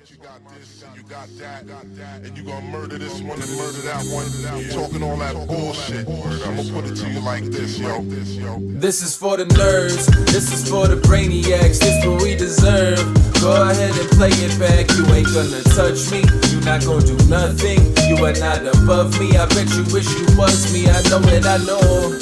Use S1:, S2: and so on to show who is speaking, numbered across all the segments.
S1: You got this and you got that, and you gonna murder this one and murder that one. Talking all that bullshit. I'm gonna put it to you like this, yo.
S2: This is for the nerds, this is for the brainiacs, this what we deserve. Go ahead and play it back, you ain't gonna touch me, you not gonna do nothing, you are not above me. I bet you wish you was me, I know it, I know.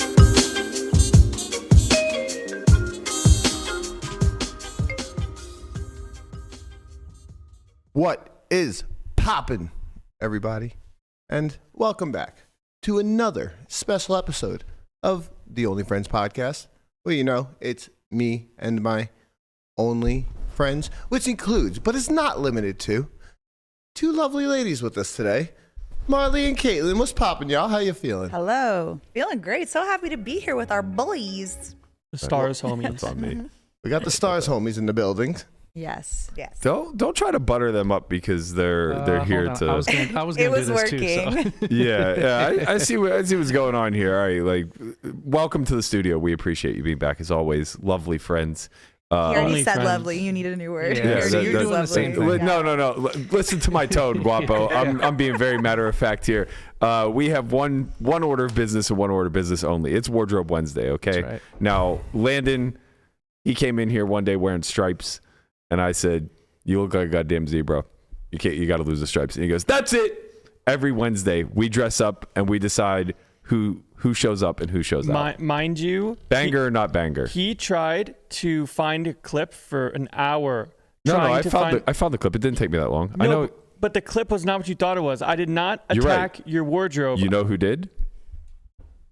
S3: What is poppin', everybody? And welcome back to another special episode of the Only Friends podcast. Well, you know, it's me and my only friends, which includes, but is not limited to, two lovely ladies with us today. Marle and Caitlin, what's poppin', y'all? How you feeling?
S4: Hello. Feeling great. So happy to be here with our boys.
S5: The Stars homies.
S3: That's on me. We got the Stars homies in the building.
S4: Yes. Yes.
S6: Don't try to butter them up because they're here to.
S5: I was gonna
S4: It was
S5: do this
S4: working.
S5: too. So.
S6: Yeah. I see what's going on here. All right, like, welcome to the studio. We appreciate you being back as always. Lovely friends.
S4: He already
S5: Only
S4: said
S5: friends.
S4: lovely. You needed a new word.
S5: Yeah,
S4: You're
S5: doing the same thing.
S6: No. Listen to my tone, Guapo. I'm being very matter of fact here. We have one order of business and one order of business only. It's Wardrobe Wednesday. Okay.
S5: That's right.
S6: Now, Landon, he came in here one day wearing stripes, and I said, "You look like a goddamn zebra. You got to lose the stripes." And he goes, "That's it." Every Wednesday, we dress up and we decide who shows up and who shows out.
S5: Mind you,
S6: Banger or not banger?
S5: he tried to find a clip for an hour.
S6: No, I
S5: trying to
S6: found the clip. It didn't take me that long.
S5: No,
S6: I know.
S5: but the clip was not what you thought it was. I did not
S6: You're
S5: attack
S6: right.
S5: your wardrobe.
S6: You know who did?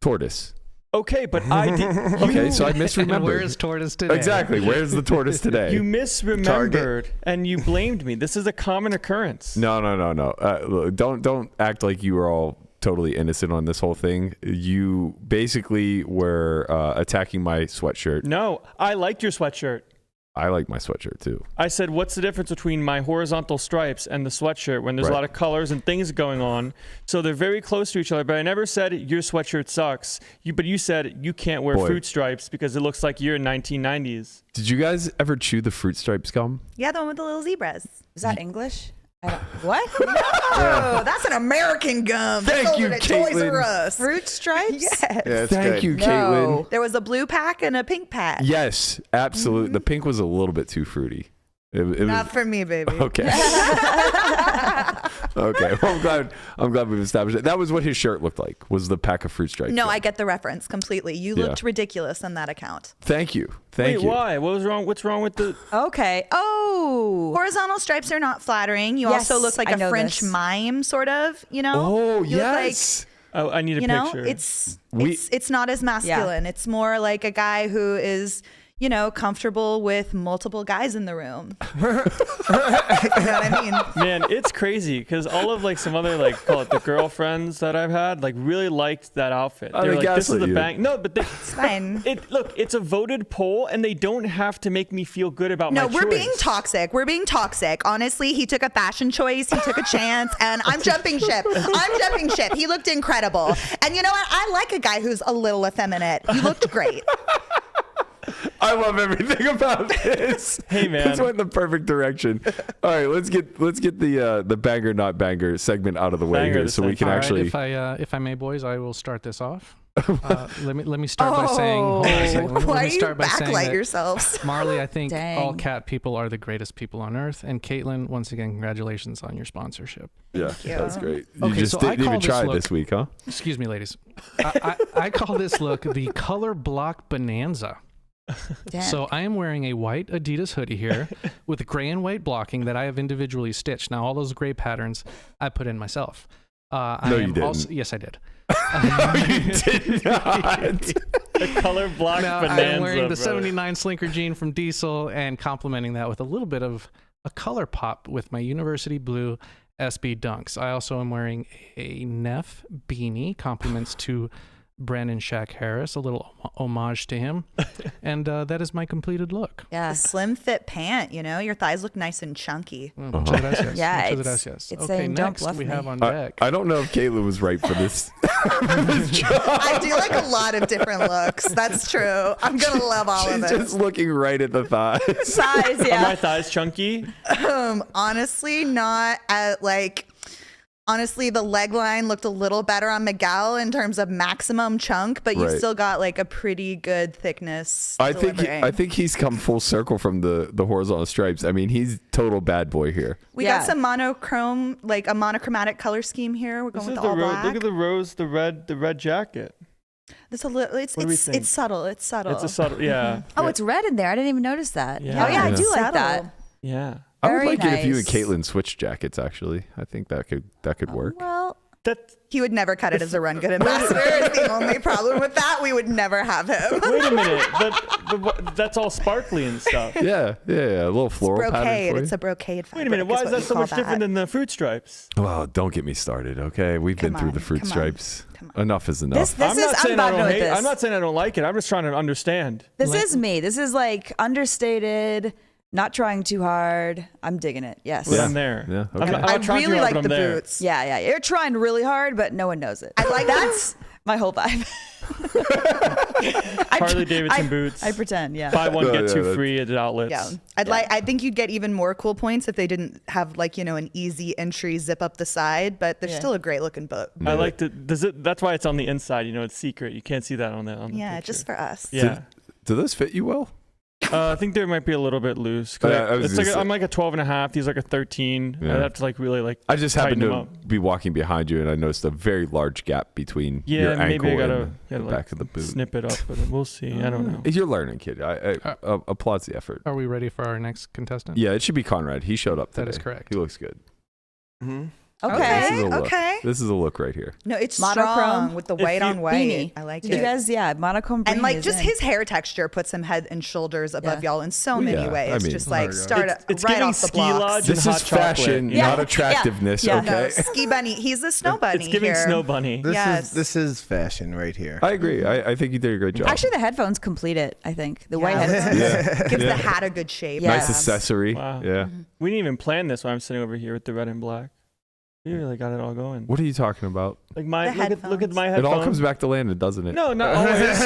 S6: Tortoise.
S5: Okay, but I did.
S6: Okay, so I
S7: And
S6: misremembered.
S7: where's Tortoise today?
S6: Exactly. Where's the tortoise today?
S5: You misremembered and you blamed me. This is a common occurrence.
S6: No. Look, don't act like you were all totally innocent on this whole thing. You basically were attacking my sweatshirt.
S5: No, I liked your sweatshirt.
S6: I like my sweatshirt too.
S5: I said, what's the difference between my horizontal stripes and the sweatshirt when there's a
S6: Right.
S5: lot of colors and things going on? So they're very close to each other, but I never said your sweatshirt sucks. But you said you can't wear
S6: Boy.
S5: fruit stripes because it looks like you're in 1990s.
S6: Did you guys ever chew the fruit stripes gum?
S4: Yeah, the one with the little zebras. Is that English? What? No, that's an American gum.
S6: Thank
S4: Sold
S6: you,
S4: it at Toys
S6: Caitlin.
S4: R Us.
S8: Fruit stripes?
S4: Yes.
S3: Yeah, it's
S6: Thank
S3: good.
S6: you, Caitlin.
S4: There was a blue pack and a pink pack.
S6: Yes, absolutely. The pink was a little bit too fruity. It
S4: Not
S6: was,
S4: for me, baby.
S6: okay. Okay. Well, I'm glad we've established it. That was what his shirt looked like. Was the pack of fruit stripes?
S4: No,
S6: gum.
S4: I get the reference completely. You looked ridiculous on that account.
S6: Thank you.
S5: Wait, why? What was wrong? What's wrong with the?
S8: Okay. Oh.
S4: Horizontal stripes are not flattering. You
S8: Yes,
S4: also look like
S8: I
S4: a
S8: know
S4: French
S8: this.
S4: mime, sort of. You know.
S6: Oh,
S4: You look
S6: yes.
S5: Oh, I need a
S4: you know,
S5: picture.
S4: it's not as masculine. It's more like a guy who is, you know, comfortable with multiple guys in the room. You know what I mean?
S5: Man, it's crazy because all of like some other like call it the girlfriends that I've had like really liked that outfit.
S6: Oh,
S5: They're
S6: they
S5: like, this is
S6: gaslit
S5: the
S6: you.
S5: bang. No, but
S4: It's fine.
S5: look, it's a voted poll and they don't have to make me feel good about my
S4: No, we're
S5: choice.
S4: being toxic. We're being toxic. Honestly, he took a fashion choice. He took a chance, and I'm jumping ship. He looked incredible. And you know what? I like a guy who's a little effeminate. You looked great.
S6: I love everything about this.
S5: Hey, man.
S6: This went in the perfect direction. All right, let's get the banger not banger segment out of the way
S5: Banger
S6: here,
S5: the
S6: so we can
S7: All right,
S6: actually.
S7: if I may, boys, I will start this off. Let me start by saying. Hold on a second. Let
S4: Why
S7: me
S4: do you
S7: start by saying
S4: backlight
S7: that
S4: yourselves?
S7: Marley, I think
S8: Dang.
S7: all cat people are the greatest people on earth, and Caitlin, once again, congratulations on your sponsorship.
S6: Yeah,
S4: you.
S6: that's great. You
S7: Okay,
S6: just
S7: so I
S6: didn't even
S7: call this
S6: try it
S7: look-
S6: this week, huh?
S7: Excuse me, ladies. I call this look the color block bonanza.
S8: Damn.
S7: So I am wearing a white Adidas hoodie here with gray and white blocking that I have individually stitched. Now all those gray patterns I put in myself.
S6: No, you didn't.
S7: Yes, I did.
S6: You did not.
S5: The color block
S7: Now
S5: bonanza.
S7: I'm wearing the
S5: bro.
S7: 79 Slinker jean from Diesel and complementing that with a little bit of a color pop with my University Blue SB Dunks. I also am wearing a Neff beanie, compliments to Brandon Shaq Harris, a little homage to him. And that is my completed look.
S4: A slim fit pant, you know? Your thighs look nice and chunky.
S7: Muchas gracias.
S8: Yeah,
S7: Muchas
S8: it's-
S7: gracias.
S8: it's
S7: Okay,
S8: saying, "Don't
S7: next
S8: bluff
S7: we
S8: me."
S7: have on deck.
S6: I don't know if Caitlin was right for this.
S4: I do like a lot of different looks. That's true. I'm gonna love all of
S6: She's
S4: it.
S6: just looking right at the thighs.
S8: Size,
S5: Are
S8: yeah.
S5: my thighs chunky?
S4: Honestly, not at like. Honestly, the leg line looked a little better on Miguel in terms of maximum chunk, but you
S6: Right.
S4: still got like a pretty good thickness.
S6: I
S4: delivering.
S6: think he's come full circle from the horizontal stripes. I mean, he's total bad boy here.
S4: we
S8: Yeah.
S4: got some monochrome, like a monochromatic color scheme here. We're
S5: This
S4: going
S5: is
S4: with
S5: the
S4: all black.
S5: Look at the rose, the red jacket.
S4: It's a little. It's
S5: What do we think?
S4: it's subtle. It's subtle.
S5: It's a subtle, yeah.
S8: Oh, it's red in there. I didn't even notice that.
S5: Yeah.
S8: Oh yeah, I
S6: Yeah.
S8: do like
S4: Subtle.
S8: that.
S5: Yeah.
S6: I would
S8: Very
S6: like it if you and
S8: nice.
S6: Caitlin switched jackets. Actually, I think that could work.
S8: Well,
S5: That.
S4: He would never cut it as a run good ambassador. Is the only problem with that. We would never have him.
S5: Wait a minute. That's all sparkly and stuff.
S6: Yeah, a little floral pattern
S4: Brocade.
S6: for you.
S4: It's a brocade fabric.
S5: Wait a minute. Why is
S4: what
S5: that
S4: we
S5: so
S4: call
S5: much different than the fruit stripes?
S6: Well, don't get me started, okay? We've been
S4: Come
S6: through
S4: on,
S6: the fruit
S4: come on,
S6: stripes.
S4: come on.
S6: Enough is enough.
S8: this is I'm vibing with this.
S5: I'm not saying I don't like it. I'm just trying to understand.
S8: This is me. This is like understated, not trying too hard. I'm digging it. Yes.
S5: Well, I'm there.
S6: Yeah,
S5: I'm
S6: okay.
S5: not
S4: I
S5: trying too
S4: really
S5: hard,
S4: like
S5: but
S4: the
S5: I'm there.
S4: boots.
S8: Yeah. You're trying really hard, but no one knows it.
S4: I like
S8: that's my whole vibe.
S5: Harley Davidson boots.
S8: I pretend, yeah.
S5: Buy one,
S6: Yeah,
S5: get two
S6: that's-
S5: free at outlets.
S4: Yeah, I think you'd get even more cool points if they didn't have like an easy entry zip up the side, but they're
S8: Yeah.
S4: still a great looking book.
S5: I like the. That's why it's on the inside. It's secret. You can't see that on the
S4: Yeah,
S5: picture.
S4: just for us.
S5: Yeah.
S6: Do those fit you well?
S5: I think there might be a little bit loose. 'Cause
S6: I was
S5: it's
S6: gonna
S5: like
S6: say-
S5: I'm like a 12 and a half. He's like a 13.
S6: Yeah.
S5: I'd have to like really like.
S6: I just
S5: tighten
S6: happened
S5: them
S6: to
S5: up.
S6: be walking behind you, and I noticed a very large gap between
S5: Yeah,
S6: your ankle
S5: maybe I
S6: and the
S5: gotta
S6: back of the boot.
S5: snip it up, but we'll see. I don't know.
S6: You're learning, kid. I applauds the effort.
S7: Are we ready for our next contestant?
S6: Yeah, it should be Conrad. He showed up today.
S7: That is correct.
S6: He looks good.
S3: Mm-hmm.
S6: This
S8: Okay.
S6: is a look.
S4: Okay.
S6: This is a look right here.
S4: No, it's
S8: Monochrome.
S4: strong with the
S5: If
S4: white
S5: you-
S4: on white.
S8: Beanie.
S4: I like
S8: Did
S4: it.
S8: you guys? Yeah, monochrome.
S4: And
S8: beanie
S4: like
S8: is
S4: just
S8: in.
S4: his hair texture puts him head and shoulders above
S5: Yeah.
S4: y'all in so
S6: Well,
S4: many
S6: yeah,
S4: ways.
S6: I mean-
S4: just like
S3: It's-
S4: start
S5: It's
S4: right
S5: giving
S4: off the
S5: ski
S4: blocks.
S5: lodge
S6: This
S5: and
S6: is
S5: hot chocolate,
S6: fashion,
S5: you know?
S6: not attractiveness.
S8: Yeah.
S4: No,
S6: Okay.
S4: ski bunny. He's a snow bunny.
S5: It's giving
S4: here.
S5: snow bunny.
S4: Yes.
S3: This is fashion right here.
S6: I agree. I think you did a great job.
S8: Actually, the headphones complete it. I think the white
S4: Yeah.
S8: headphones.
S6: yeah.
S4: Gives
S6: Yeah.
S4: the hat a good shape.
S8: Yeah.
S6: Nice accessory.
S5: Wow.
S6: Yeah.
S5: We didn't even plan this when I'm sitting over here with the red and black. We really got it all going.
S6: What are you talking about?
S5: Like my
S4: The
S5: look at my
S6: It
S5: headphones.
S6: all comes back to landed, doesn't it?
S5: No, not always.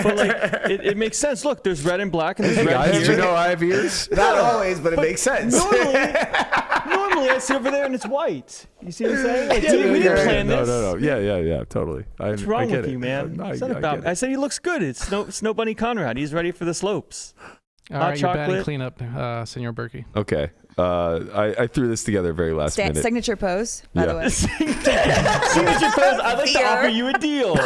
S5: But like it makes sense. Look, there's red and black and there's
S6: Hey
S5: red
S6: guys,
S5: here.
S6: you know I have ears.
S3: Not always, but it makes sense.
S5: Normally I sit over there and it's white. You see what I'm saying? Like, we didn't plan this.
S6: No. Yeah. Totally.
S5: What's wrong
S6: I get
S5: with
S6: it.
S5: you, man?
S6: No,
S5: It's
S6: I
S5: not about
S6: get
S5: me.
S6: it.
S5: I said he looks good. It's Snow Bunny Conrad. He's ready for the slopes.
S7: All
S5: Hot
S7: right, you're batting
S5: chocolate.
S7: cleanup, Senor Berkey.
S6: Okay. I threw this together very last minute.
S8: Signature pose, by the
S6: Yeah.
S8: way.
S5: Signature pose. I'd like to
S8: Fear.
S5: offer you a deal.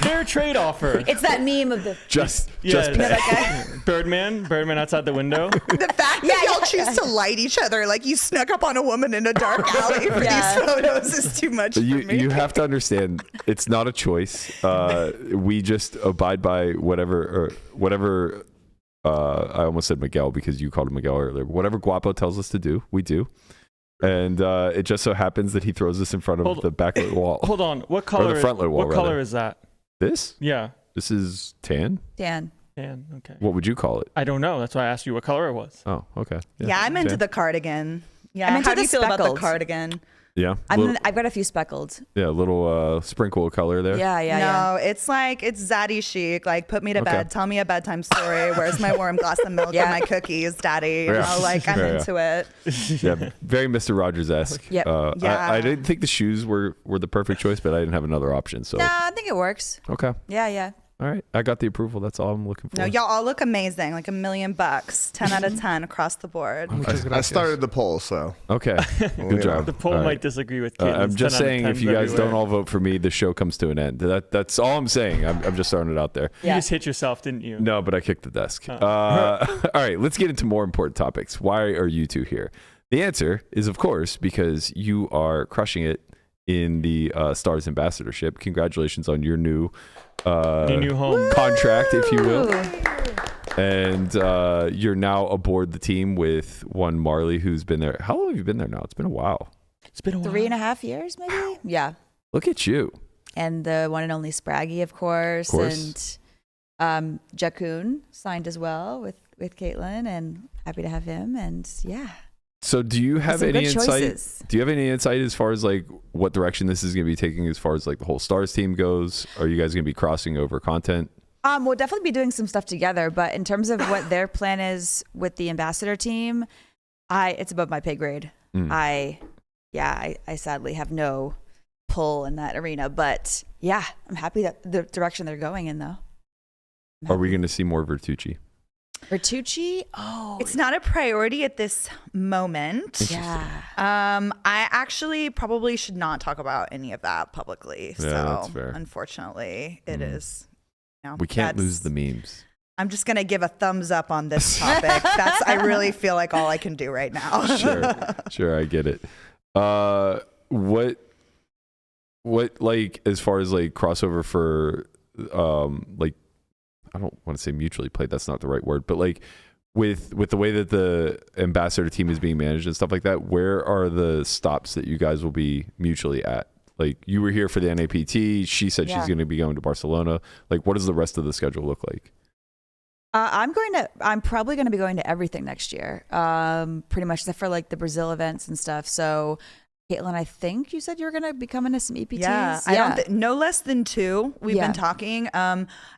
S5: Fair trade offer.
S8: It's that meme of the.
S6: Just
S5: Yeah. Birdman outside the window.
S4: The fact that y'all choose to light each other like you snuck up on a woman in a dark alley for
S8: Yeah.
S4: these photos is too much for me.
S6: You have to understand, it's not a choice. We just abide by whatever. I almost said Miguel because you called him Miguel earlier. Whatever Guapo tells us to do, we do. And it just so happens that he throws this in front of the backlit wall.
S5: Hold on. What color?
S6: the frontlit wall,
S5: what color
S6: rather.
S5: is that?
S6: This?
S5: Yeah.
S6: This is tan?
S8: Dan.
S5: Dan. Okay.
S6: What would you call it?
S5: I don't know. That's why I asked you what color it was.
S6: Oh, okay.
S4: Yeah, I'm into
S6: tan.
S4: the cardigan. Yeah,
S8: I'm into
S4: how do
S8: the
S4: you feel about the
S8: speckled.
S4: cardigan?
S6: Yeah.
S8: I've got a few speckled.
S6: Yeah, a little sprinkle of color there.
S8: Yeah.
S4: No, it's like it's zaddy chic. Like, put me to
S6: Okay.
S4: bed. Tell me a bedtime story. Where's my warm glass of milk
S8: Yeah.
S4: and my cookies, daddy? You
S6: Yeah.
S4: know, like I'm
S6: Yeah.
S4: into it.
S6: Yeah, very Mr. Rogers-esque.
S8: Yep.
S4: Yeah.
S6: I didn't think the shoes were the perfect choice, but I didn't have another option. So
S8: No, I think it works.
S6: okay,
S8: Yeah.
S6: all right, I got the approval. That's all I'm looking for.
S4: No, y'all all look amazing. Like $1 million, 10 out of 10 across the board.
S3: I started the poll, so
S6: Okay,
S3: Well,
S6: good job.
S5: The poll
S6: All right.
S5: might disagree with Caitlin.
S6: I'm just
S5: 10 out of
S6: saying,
S5: 10s
S6: if you guys
S5: everywhere.
S6: don't all vote for me, the show comes to an end. That's all I'm saying. I'm just throwing it out there.
S5: You just hit yourself, didn't you?
S6: No, but I kicked the desk. All right, let's get into more important topics. Why are you two here? The answer is, of course, because you are crushing it in the Stars ambassadorship. Congratulations on your new
S5: Your new home.
S6: contract, if you will. And you're now aboard the team with one Marley, who's been there. How long have you been there now? It's been a while.
S5: It's been a while.
S8: 3.5 years, maybe. Yeah.
S6: Look at you.
S8: And the one and only Spraggy, of course. And Jakun signed as well with Caitlin, and happy to have him. And yeah.
S6: So do you have
S8: Some
S6: any
S8: good
S6: insight?
S8: choices.
S6: Do you have any insight as far as like what direction this is going to be taking as far as like the whole Stars team goes? Are you guys going to be crossing over content?
S8: We'll definitely be doing some stuff together, but in terms of what their plan is with the ambassador team, it's above my pay grade. I sadly have no pull in that arena, but yeah, I'm happy that the direction they're going in though.
S6: Are we going to see more Vertucci?
S8: Bertucci? Oh,
S4: It's not a priority at this moment.
S8: yeah.
S4: I actually probably should not talk about any of that publicly.
S6: Yeah,
S4: So
S6: that's fair.
S4: Unfortunately, it is.
S6: We can't lose the memes.
S4: I'm just gonna give a thumbs up on this topic. I really feel like all I can do right now.
S6: Sure, I get it. What like as far as like crossover for like I don't want to say mutually played, that's not the right word, but like with the way that the ambassador team is being managed and stuff like that, where are the stops that you guys will be mutually at? Like you were here for the NAPT, she said she's going to be going to Barcelona. Like what does the rest of the schedule look like?
S8: I'm probably going to be going to everything next year. Pretty much except for like the Brazil events and stuff. So Caitlin, I think you said you were going to be coming to some EPTs.
S4: Yeah, I don't no less than 2. We've been talking.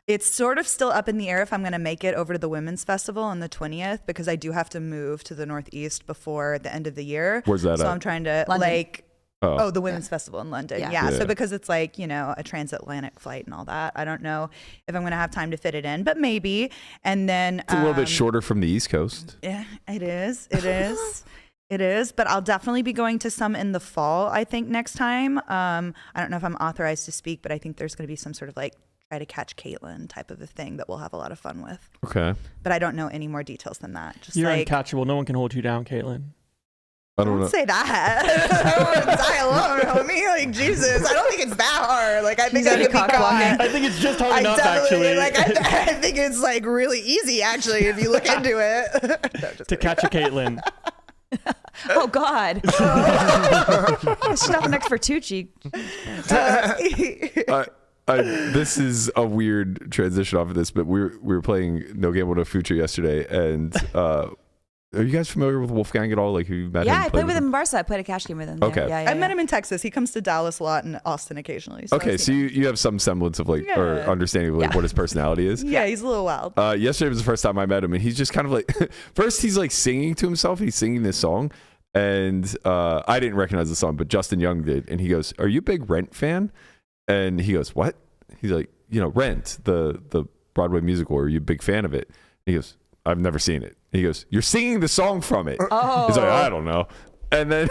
S4: It's sort of still up in the air if I'm going to make it over to the Women's Festival on the 20th because I do have to move to the Northeast before the end of the year.
S6: Where's that
S4: so
S6: at?
S4: I'm trying to
S8: London.
S4: the Women's Festival in London.
S8: Yeah.
S4: So because it's like, a transatlantic flight and all that, I don't know if I'm going to have time to fit it in, but maybe. And then
S6: It's a little bit shorter from the East Coast.
S4: Yeah, it is. It is, but I'll definitely be going to some in the fall, I think, next time. I don't know if I'm authorized to speak, but I think there's going to be some sort of like try to catch Caitlin type of a thing that we'll have a lot of fun with.
S6: Okay.
S4: But I don't know any more details than that. Just
S5: You're
S4: like,
S5: uncatchable. No one can hold you down, Caitlin.
S6: I don't know.
S4: say that. Die alone, homie. Like, Jesus. I don't think it's that hard. Like, I think I could be gone.
S5: I think it's just hard enough, actually.
S4: I think it's like really easy, actually, if you look into it. No,
S5: to catch a Caitlin.
S8: Oh God. Stuff next for Tucci.
S6: This is a weird transition off of this, but we were playing No Gamble No Future yesterday, and are you guys familiar with Wolfgang at all? Like, who you met him?
S8: Yeah, I played with him in Barca. I played a cash game with him.
S6: Okay.
S8: Yeah,
S4: I met him in Texas. He comes to Dallas a lot and Austin occasionally. So
S6: Okay, so you have some semblance of like, or understanding of like what his personality is.
S4: Yeah, he's a little wild.
S6: Yesterday was the first time I met him, and he's just kind of like, first he's like singing to himself. He's singing this song, and I didn't recognize the song, but Justin Young did, and he goes, "Are you a big Rent fan?" And he goes, "What?" He's like, Rent, the Broadway musical. Are you a big fan of it? And he goes, "I've never seen it." And he goes, "You're singing the song from it."
S8: Oh.
S6: He's like, "I don't know." And then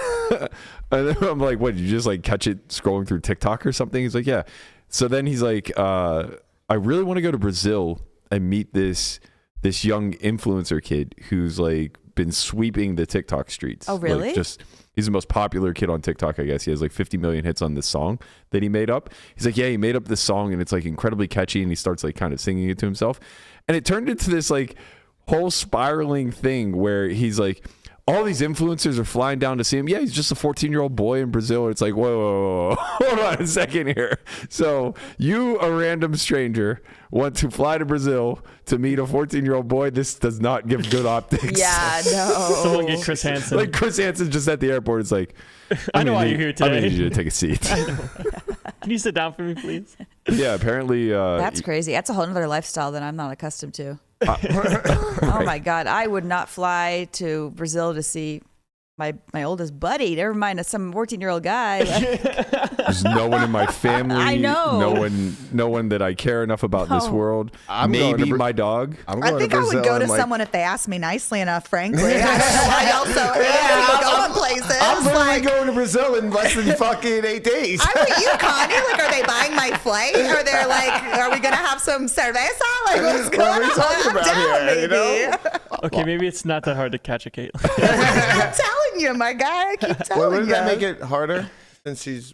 S6: I'm like, "What? Did you just like catch it scrolling through TikTok or something?" He's like, "Yeah." So then he's like, "I really want to go to Brazil and meet this young influencer kid who's like been sweeping the TikTok streets."
S8: Oh, really?
S6: Like, he's the most popular kid on TikTok, I guess. He has like 50 million hits on this song that he made up. He's like, "Yeah, he made up this song and it's like incredibly catchy," and he starts like kind of singing it to himself. And it turned into this like whole spiraling thing where he's like, all these influencers are flying down to see him. Yeah, he's just a 14-year-old boy in Brazil. And it's like, whoa, hold on a second here. So you, a random stranger, want to fly to Brazil to meet a 14-year-old boy? This does not give good optics.
S8: Yeah, no.
S5: Someone get Chris Hansen.
S6: Like Chris Hansen just at the airport. It's like,
S5: I know why you're here today.
S6: I need you to take a seat.
S5: Can you sit down for me, please?
S6: Yeah, apparently.
S8: That's crazy. That's a whole other lifestyle that I'm not accustomed to. Oh my God. I would not fly to Brazil to see my oldest buddy. Never mind some 14-year-old guy.
S6: There's no one in my family.
S8: I know.
S6: No one that I care enough about in this world.
S3: I'm going
S6: Maybe
S3: to
S6: my dog.
S4: I think I would go to someone if they asked me nicely enough, frankly. I don't know why y'all so people going places.
S3: I'm literally going to Brazil in less than fucking 8 days.
S4: I'm with you, Connie. Like, are they buying my flight? Or they're like, are we going to have some cerveza? Like, what's going
S3: What are we
S4: on?
S3: talking
S4: I'm
S3: about
S4: down,
S3: here,
S4: baby.
S5: Okay, maybe it's not that hard to catch a Caitlin.
S4: I'm telling you, my guy. I keep telling you.
S3: Wouldn't that make it harder since he's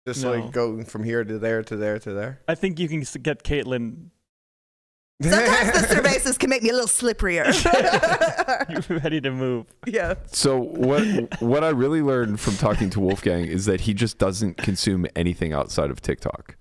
S3: just
S5: No.
S3: like going from here to there to there to there?
S5: I think you can get Caitlin.
S4: Sometimes the cervezas can make me a little slipperier.
S5: You're ready to move.
S4: Yeah.
S6: So what I really learned from talking to Wolfgang is that he just doesn't consume anything outside of TikTok.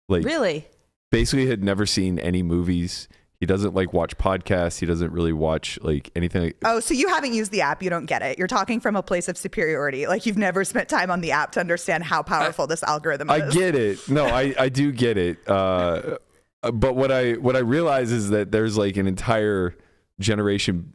S6: Like,
S8: Really?
S6: basically had never seen any movies. He doesn't like watch podcasts. He doesn't really watch like anything. Like,
S4: Oh, so you haven't used the app. You don't get it. You're talking from a place of superiority. Like you've never spent time on the app to understand how powerful this algorithm is.
S6: I get it. No, I do get it. But what I realize is that there's like an entire generation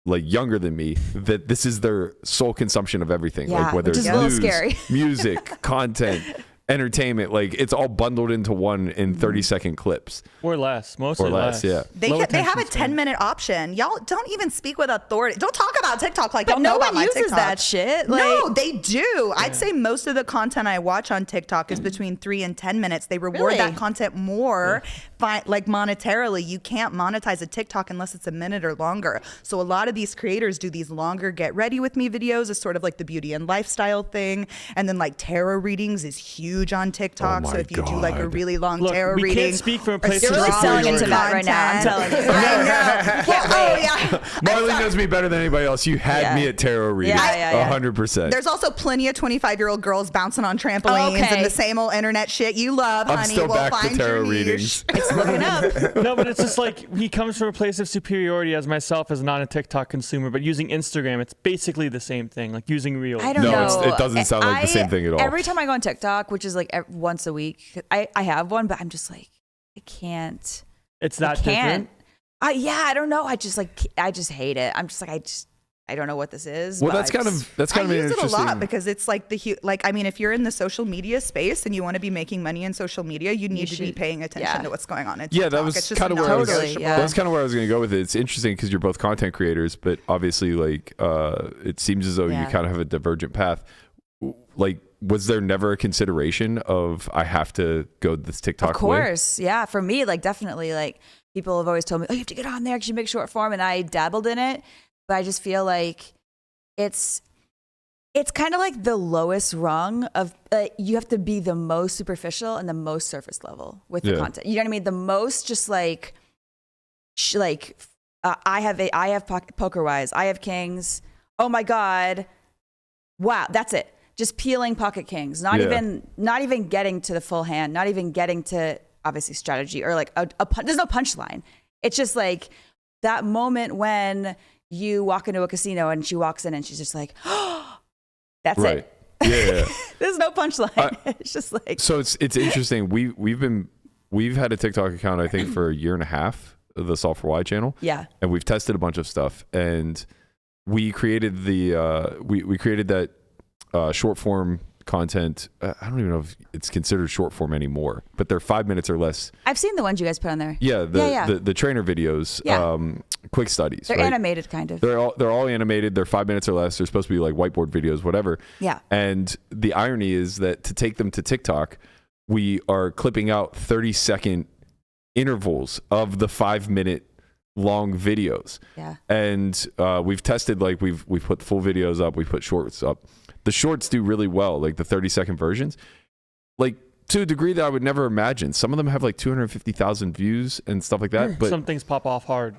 S6: like younger than me that this is their sole consumption of everything.
S8: Yeah,
S6: like whether
S8: which
S6: it's
S8: is a little
S6: news,
S8: scary.
S6: music, content, entertainment, like it's all bundled into one in 30-second clips
S5: Or less, mostly
S6: or less. Yeah.
S4: They
S5: Low
S4: they have a
S5: attention span.
S4: 10-minute option. Y'all don't even speak with authority. Don't talk about TikTok like
S8: But
S4: y'all know
S8: no
S4: about
S8: one
S4: my
S8: uses
S4: TikTok.
S8: that shit.
S4: No,
S8: Like-
S4: they do. I'd say most of the content I watch on TikTok is between 3 and 10 minutes. They reward
S8: Really?
S4: that content more, like monetarily. You can't monetize a TikTok unless it's a minute or longer. So a lot of these creators do these longer get ready with me videos as sort of like the beauty and lifestyle thing. And then like tarot readings is huge on TikTok.
S6: Oh my
S4: so if you do like a
S6: God.
S4: really long
S5: Look,
S4: tarot
S5: we
S4: reading,
S5: can't speak from a
S4: or
S5: place
S8: You're
S5: of
S8: really selling
S5: superiority.
S8: into that right now. I'm telling you.
S4: Oh yeah.
S6: Marley knows me better than anybody else. You had
S8: Yeah.
S6: me at tarot reading.
S8: Yeah.
S6: 100%.
S4: There's also plenty of 25-year-old girls bouncing on trampolines
S8: Okay.
S4: and the same old internet shit you love,
S6: I'm
S4: honey.
S6: still
S4: we'll
S6: back to
S4: find
S6: tarot
S4: your niche.
S6: readings.
S8: It's looking up.
S5: No, but it's just like he comes from a place of superiority as myself as not a TikTok consumer, but using Instagram, it's basically the same thing, like using Reels.
S8: I don't
S6: No,
S8: know.
S6: it doesn't sound like the same thing at all.
S8: Every time I go on TikTok, which is like once a week, I have one, but I'm just like, I can't.
S5: It's
S8: I
S5: that
S8: can't.
S5: different.
S8: Yeah, I don't know. I just hate it. I'm just like, I don't know what this is.
S6: Well,
S8: but
S6: that's kind of
S4: I
S6: an
S4: use it a
S6: interesting.
S4: lot because it's like I mean, if you're in the social media space and you want to be making money in social media, you need to be
S8: should-
S4: paying attention
S8: yeah.
S4: to what's going on in
S6: Yeah,
S4: TikTok.
S6: that was
S4: It's just
S6: kind of where I was.
S8: Totally, yeah.
S6: That's kind of where I was going to go with it. It's interesting because you're both content creators, but obviously, like, it seems as though you
S8: Yeah.
S6: kind of have a divergent path. Like, was there never a consideration of I have to go this TikTok
S8: Of
S6: way?
S8: course. Yeah. For me, like, definitely, like, people have always told me, oh, you have to get on there because you make short form. And I dabbled in it, but I just feel like it's kind of like the lowest rung of you have to be the most superficial and the most surface level with the
S6: Yeah.
S8: content. You know what I mean? The most just like I have poker wise, I have kings. Oh my God. Wow. That's it. Just peeling pocket kings, not
S6: Yeah.
S8: even getting to the full hand, not even getting to obviously strategy or like there's no punchline. It's just like that moment when you walk into a casino and she walks in and she's just like, oh, that's
S6: Right.
S8: it.
S6: Yeah.
S8: There's no punchline. It's just like,
S6: So it's interesting. We've had a TikTok account I think for a year and a half, the Solve for Why channel.
S8: yeah.
S6: And we've tested a bunch of stuff, and we created we created that short form content. I don't even know if it's considered short form anymore, but they're 5 minutes or less.
S8: I've seen the ones you guys put on there.
S6: Yeah,
S8: Yeah.
S6: the trainer videos,
S8: Yeah.
S6: quick studies.
S8: They're
S6: right?
S8: animated kind of.
S6: They're all animated. They're 5 minutes or less. They're supposed to be like whiteboard videos, whatever.
S8: Yeah.
S6: And the irony is that to take them to TikTok, we are clipping out 30-second intervals of the 5 minute long videos.
S8: Yeah.
S6: And we've tested, like we've put full videos up, we've put shorts up. The shorts do really well, like the 30-second versions, like to a degree that I would never imagine. Some of them have like 250,000 views and stuff like that. But
S5: Some things pop off hard.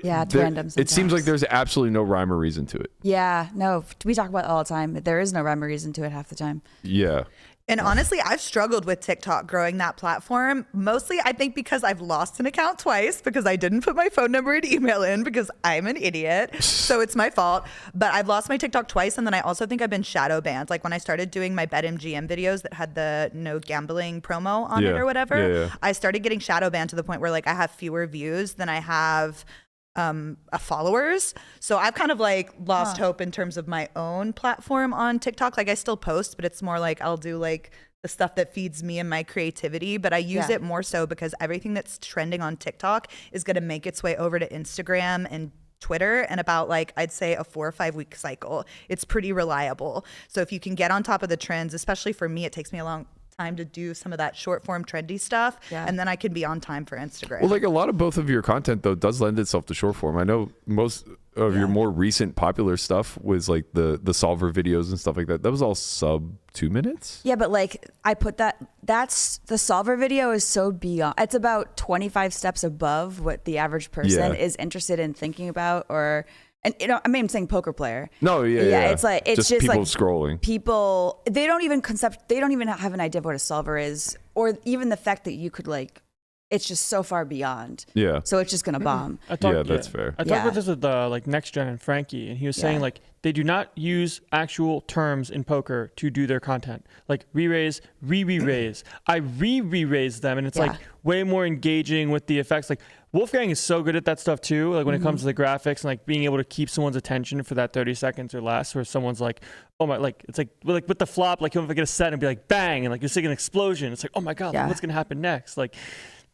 S8: Yeah, it's random
S6: it seems
S8: sometimes.
S6: like there's absolutely no rhyme or reason to it.
S8: Yeah. No, we talk about it all the time. There is no rhyme or reason to it half the time.
S6: Yeah.
S4: And honestly, I've struggled with TikTok growing that platform. Mostly, I think because I've lost an account twice because I didn't put my phone number and email in because I'm an idiot. So it's my fault. But I've lost my TikTok twice. And then I also think I've been shadow banned. Like when I started doing my BetMGM videos that had the no gambling promo on it
S6: Yeah.
S4: or whatever,
S6: Yeah.
S4: I started getting shadow banned to the point where like I have fewer views than I have followers. So I've kind of like lost hope in terms of my own platform on TikTok. Like I still post, but it's more like I'll do like the stuff that feeds me and my creativity, but I use
S8: Yeah.
S4: it more so because everything that's trending on TikTok is going to make its way over to Instagram and Twitter in about like I'd say a 4 or 5 week cycle. It's pretty reliable. So if you can get on top of the trends, especially for me, it takes me a long time to do some of that short form trendy stuff, and then I can be on time for Instagram.
S6: Well, like a lot of both of your content though does lend itself to short form. I know most of your more recent popular stuff was like the solver videos and stuff like that. That was all sub 2 minutes.
S8: Yeah, but like I put that's the solver video is so beyond. It's about 25 steps above what the average person
S6: Yeah.
S8: is interested in thinking about, or and you know, I mean, I'm saying poker player.
S6: No, yeah.
S8: It's like it's just
S6: people
S8: like
S6: scrolling.
S8: People they don't even have an idea of what a solver is, or even the fact that you could like it's just so far beyond.
S6: Yeah.
S8: So it's just gonna bomb.
S6: That's fair.
S5: I talked
S8: Yeah.
S5: about this with like Next Gen and Frankie, and he was saying
S8: Yeah.
S5: like they do not use actual terms in poker to do their content. Like re-raise, re-raise. I re-raise them, and it's like way more engaging with the effects. Like Wolfgang is so good at that stuff too. Like when it comes to the graphics and like being able to keep someone's attention for that 30 seconds or less, where someone's like, oh my, like it's like with the flop, like he'll get a set and be like bang, and like you're seeing an explosion. It's like, oh my god, like, what's gonna happen next? Like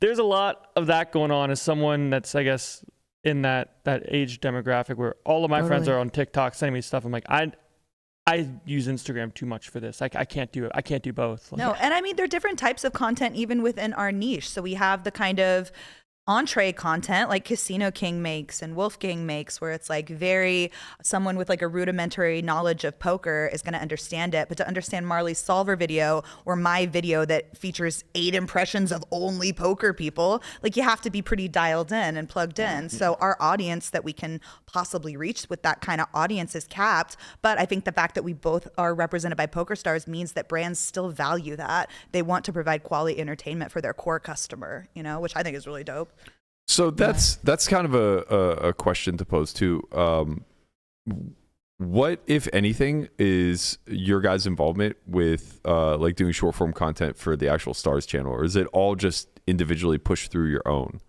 S5: there's a lot of that going on as someone that's, I guess, in that age demographic where all of my friends are on TikTok sending me stuff. I'm like, I use Instagram too much for this. I can't do it. I can't do both. Like,
S4: No, and I mean, there are different types of content even within our niche. So we have the kind of entree content like Casino King makes and Wolfgang makes, where it's like very someone with like a rudimentary knowledge of poker is going to understand it. But to understand Marley's solver video or my video that features 8 impressions of only poker people, like you have to be pretty dialed in and plugged in. So our audience that we can possibly reach with that kind of audience is capped. But I think the fact that we both are represented by PokerStars means that brands still value that. They want to provide quality entertainment for their core customer, you know, which I think is really dope.
S6: So that's kind of a question to pose too. What, if anything, is your guys' involvement with like doing short form content for the actual Stars channel, or is it all just individually pushed through your own?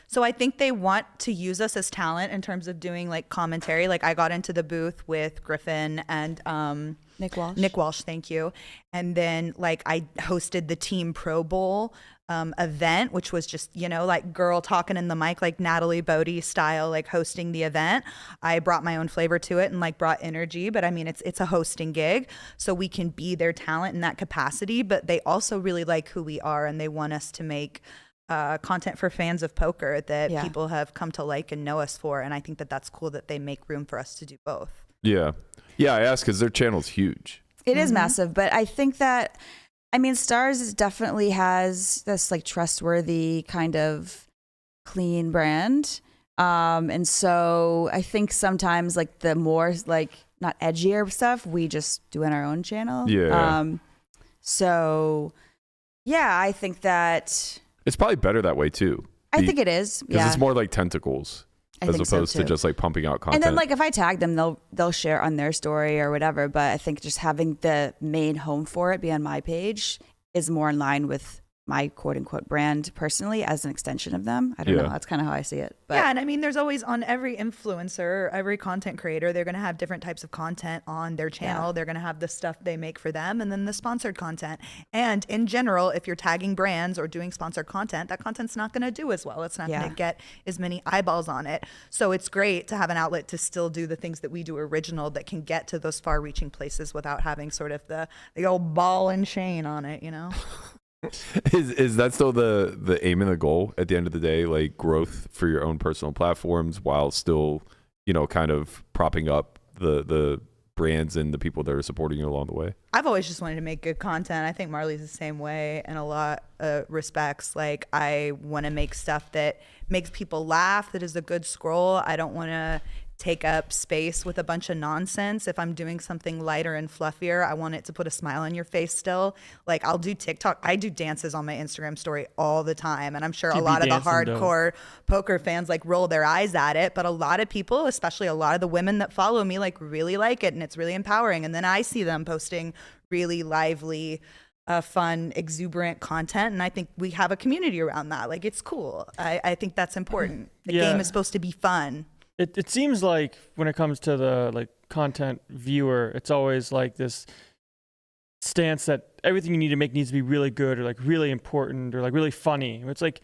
S4: So I think they want to use us as talent in terms of doing like commentary. Like I got into the booth with Griffin and
S8: Nick Walsh.
S4: Nick Walsh, thank you. And then like I hosted the Team Pro Bowl event, which was just, you know, like girl talking in the mic, like Natalie Bodie style, like hosting the event. I brought my own flavor to it and like brought energy, but I mean, it's a hosting gig, so we can be their talent in that capacity. But they also really like who we are, and they want us to make content for fans of poker that people have come to like and know us for. And I think that that's cool that they make room for us to do both.
S6: Yeah. I asked because their channel's huge.
S8: It is massive, but I think that, I mean, Stars definitely has this like trustworthy kind of clean brand. And so I think sometimes like the more like not edgier stuff, we just do on our own channel.
S6: Yeah.
S8: So yeah, I think that
S6: It's probably better that way too.
S8: I think it is.
S6: Because it's more like tentacles as opposed to just like pumping out content.
S8: And then like if I tag them, they'll share on their story or whatever. But I think just having the main home for it be on my page is more in line with my quote unquote brand personally as an extension of them. I don't know. That's kind of how I see it. But
S4: yeah, and I mean, there's always on every influencer, every content creator, they're going to have different types of content on their channel. They're going to have the stuff they make for them and then the sponsored content. And in general, if you're tagging brands or doing sponsored content, that content's not going to do as well. It's not going to get as many eyeballs on it. So it's great to have an outlet to still do the things that we do original that can get to those far reaching places without having sort of the old ball and chain on it, you know?
S6: Is that still the aim and the goal at the end of the day, like growth for your own personal platforms while still, you know, kind of propping up the brands and the people that are supporting you along the way?
S4: I've always just wanted to make good content. I think Marley's the same way in a lot of respects. Like I want to make stuff that makes people laugh, that is a good scroll. I don't want to take up space with a bunch of nonsense. If I'm doing something lighter and fluffier, I want it to put a smile on your face still. Like I'll do TikTok. I do dances on my Instagram story all the time. And I'm sure a lot of the hardcore poker fans like roll their eyes at it. But a lot of people, especially a lot of the women that follow me, like really like it. And it's really empowering. And then I see them posting really lively, fun, exuberant content. And I think we have a community around that. Like it's cool. I think that's important. The game is supposed to be fun.
S5: It seems like when it comes to the like content viewer, it's always like this stance that everything you need to make needs to be really good or like really important or like really funny. It's like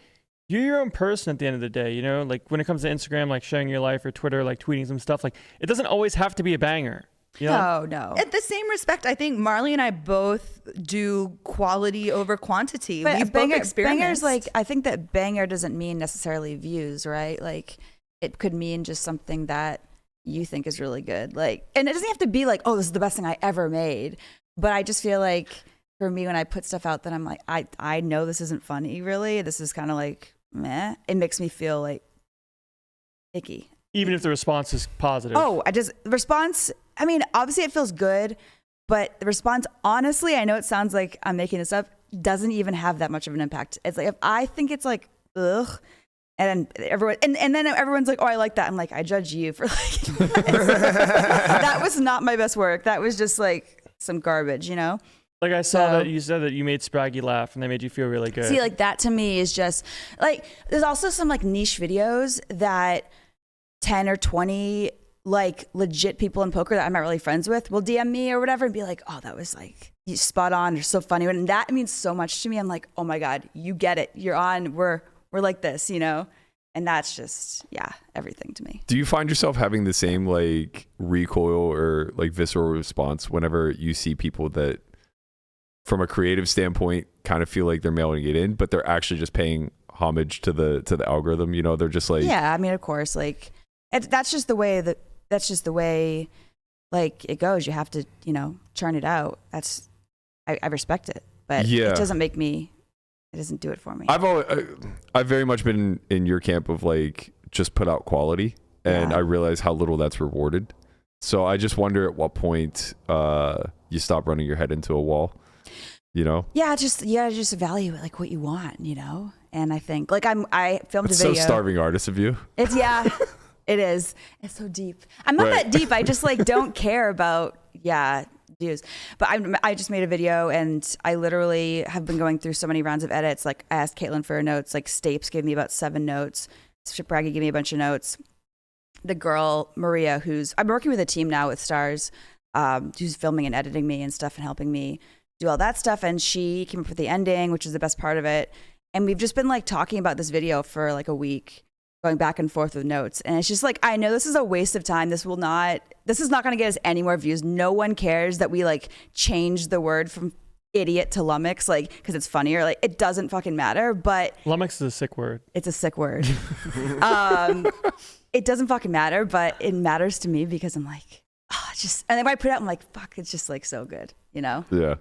S5: you're your own person at the end of the day, you know? Like when it comes to Instagram, like sharing your life, or Twitter, like tweeting some stuff, like it doesn't always have to be a banger. You know?
S8: No.
S4: At the same respect, I think Marley and I both do quality over quantity.
S8: But
S4: We've both experienced.
S8: Bangers, like I think that banger doesn't mean necessarily views, right? Like it could mean just something that you think is really good. Like, and it doesn't have to be like, oh, this is the best thing I ever made. But I just feel like for me, when I put stuff out that I'm like, I know this isn't funny really. This is kind of like, meh. It makes me feel like icky.
S5: Even if the response is positive.
S8: Oh, response, I mean, obviously it feels good, but the response, honestly, I know it sounds like I'm making this up, doesn't even have that much of an impact. It's like, if I think it's like ugh. And everyone, and then everyone's like, oh, I like that. I'm like, I judge you for like, that was not my best work. That was just like some garbage, you know?
S5: Like I saw that you said that you made Spraggy laugh and they made you feel really good.
S8: See, like that to me is just like, there's also some like niche videos that 10 or 20 like legit people in poker that I'm not really friends with will DM me or whatever and be like, oh, that was like you spot on. You're so funny. And that means so much to me. I'm like, oh my God, you get it. You're on. We're like this, you know? And that's just, yeah, everything to me.
S6: Do you find yourself having the same like recoil or like visceral response whenever you see people that from a creative standpoint kind of feel like they're mailing it in, but they're actually just paying homage to the algorithm? You know, they're just like,
S8: yeah, I mean, of course, like that's just the way like it goes. You have to, you know, churn it out. I respect it, but it doesn't make me. It doesn't do it for me.
S6: I've very much been in your camp of like just put out quality, and I realize how little that's rewarded. So I just wonder at what point you stop running your head into a wall. You know? Yeah,
S8: just evaluate like what you want, you know. And I think like I filmed
S6: it's
S8: a video.
S6: So starving artist of you.
S8: It's it is. It's so deep. I'm not that deep. I just like don't care about views. But I just made a video and I literally have been going through so many rounds of edits. Like I asked Caitlin for her notes. Like Stapes gave me about 7 notes. Braggy gave me a bunch of notes. The girl Maria, I'm working with a team now with Stars, who's filming and editing me and stuff and helping me do all that stuff. And she came up with the ending, which is the best part of it. And we've just been like talking about this video for like a week, going back and forth with notes. And it's just like, I know this is a waste of time. This is not going to get us any more views. No one cares that we like changed the word from idiot to lummox, like, because it's funnier. Like, it doesn't fucking matter. But
S5: lummox is a sick word.
S8: It's a sick word. It doesn't fucking matter, but it matters to me because I'm like, and then when I put it out, I'm like, fuck, it's just like so good, you know?
S6: Yeah.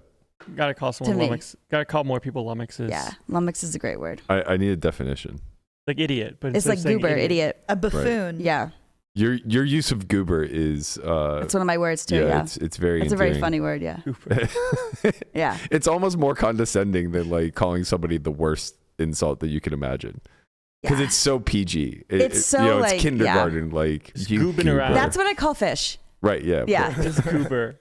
S5: Gotta call someone lummox. Gotta call more people lummoxes.
S8: Yeah, lummox is a great word.
S6: I need a definition.
S5: Like idiot, but
S8: it's like goober, idiot.
S4: A buffoon.
S6: Right.
S8: Yeah.
S6: Your use of goober is
S8: it's one of my words too. Yeah,
S6: it's very.
S8: It's a very funny word. Yeah. Yeah.
S6: It's almost more condescending than like calling somebody the worst insult that you can imagine. Because it's so PG.
S8: It's so
S6: it's
S8: like
S6: kindergarten, like
S5: goobing around.
S8: That's what I call fish.
S6: Right. Yeah.
S8: Yeah.
S5: It's goober.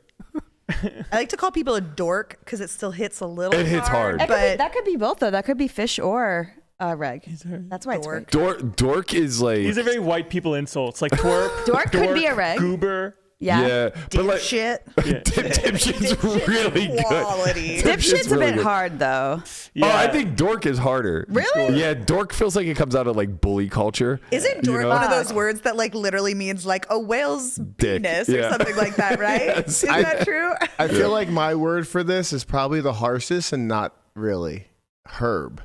S4: I like to call people a dork because it still hits a little.
S6: It hits hard.
S8: But that could be both though. That could be fish or reg. That's why
S4: dork.
S8: It's great.
S6: Dork is like.
S5: These are very white people insults. Like twerp.
S8: Dork could be a reg.
S5: Goober.
S6: Yeah. But like
S4: shit.
S6: Dipshit's really good.
S4: Quality.
S8: Dipshit's a bit hard though.
S6: Yeah. Oh, I think dork is harder.
S4: Really?
S6: Yeah, dork feels like it comes out of like bully culture.
S4: Isn't dork one of those words that like literally means like a whale's
S6: dick
S4: penis or something like that, right?
S6: Yes.
S4: Is that true?
S3: I feel like my word for this is probably the harshest and not really herb.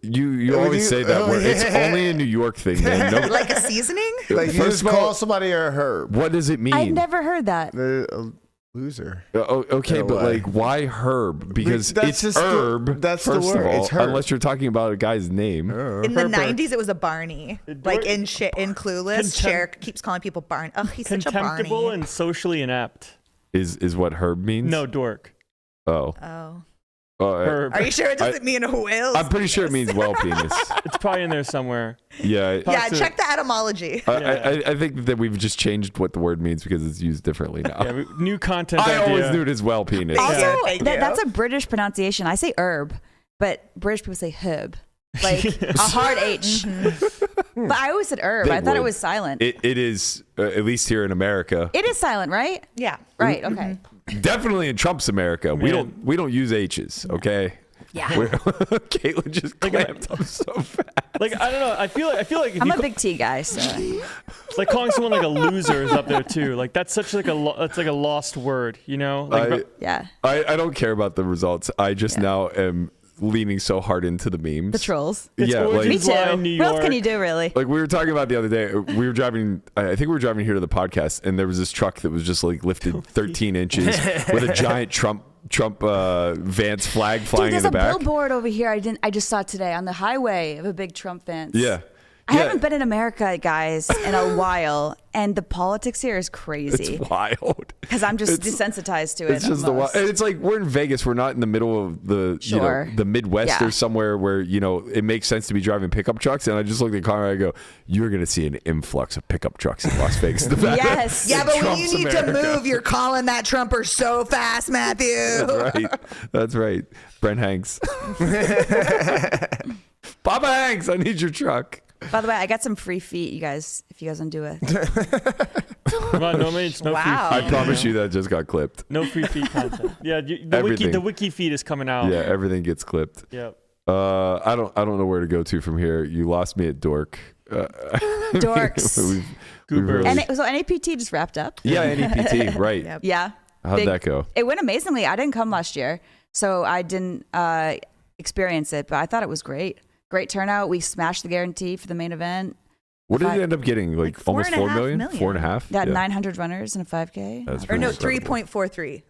S6: You always say that word. It's only a New York thing, man.
S4: Like a seasoning?
S3: Like you just call somebody a herb.
S6: What does it mean?
S8: I've never heard that.
S3: A loser.
S6: Okay, but like, why herb? Because it's just herb.
S3: That's
S6: first
S3: the word.
S6: Of all,
S3: it's herb.
S6: Unless you're talking about a guy's name.
S4: In the 90s, it was a Barney. Like in Clueless, Cher keeps calling people Barney. Oh, he's such a Barney.
S5: Contemptible and socially inept.
S6: Is what herb means?
S5: No, dork.
S6: Oh.
S5: Herb.
S4: Are you sure it doesn't mean a whale?
S6: I'm pretty sure it means whale penis.
S5: It's probably in there somewhere.
S6: Yeah.
S4: Yeah, check the etymology.
S6: I think that we've just changed what the word means because it's used differently now.
S5: Yeah, new content
S6: I
S5: idea.
S6: always knew it as whale penis.
S8: Also, that's a British pronunciation. I say herb, but British people say herb. Like a hard H. But I always said herb. I thought it was silent.
S6: It is, at least here in America.
S8: It is silent, right?
S4: Yeah.
S8: Right, okay.
S6: Definitely in Trump's America.
S5: Man.
S6: We don't use H's, okay?
S8: Yeah.
S6: Caitlin just clamped up so fast.
S5: Like, I don't know. I feel like if
S8: I'm a big T guy, so
S5: like calling someone like a loser is up there too. Like that's such like it's like a lost word, you know? Like,
S6: I don't care about the results. I just now am leaning so hard into the memes.
S8: The trolls.
S6: Yeah, like,
S8: me too. What else can you do, really?
S6: Like we were talking about the other day, we were driving, I think we were driving here to the podcast, and there was this truck that was just like lifted 13 inches with a giant Trump Vance flag flying in the back.
S8: There's a billboard over here I just saw today on the highway of a big Trump Vance.
S6: Yeah.
S8: I haven't been in America, guys, in a while, and the politics here is crazy.
S6: It's wild.
S8: Because I'm just desensitized to it.
S6: It's just and it's like we're in Vegas. We're not in the middle of the the Midwest or somewhere where it makes sense to be driving pickup trucks. And I just looked at Conrad and I go, "You're going to see an influx of pickup trucks in Las Vegas."
S8: Yes.
S4: Yeah, but when
S6: Trump's
S4: you need
S6: America.
S4: to move, you're calling that Trumper so fast, Matthew.
S6: That's right. That's right. Brent Hanks. Papa Hanks, I need your truck.
S8: By the way, I got some free feet, you guys, if you guys want to do it.
S5: Well, normally it's no
S4: Wow.
S5: free
S6: I
S5: feed.
S6: promise you that just got clipped.
S5: No free feed content. Yeah, the
S6: Everything.
S5: wiki feed is coming out.
S6: Yeah, everything gets clipped.
S5: Yep.
S6: I don't know where to go to from here. You lost me at Dork.
S8: Dorks.
S6: we've
S5: Goobers.
S6: really-
S8: So NAPT just wrapped up.
S6: yeah, NAPT, right.
S4: Yep.
S8: Yeah.
S6: How'd that go?
S8: It went amazingly. I didn't come last year, so I didn't experience it, but I thought it was great. Great turnout. We smashed the guarantee for the main event.
S6: What did it end up getting? Like almost 4 million? 4.5?
S8: Got 900 runners in a 5K.
S6: That's
S4: Or
S6: pretty
S4: no,
S6: incredible.
S4: 3.43.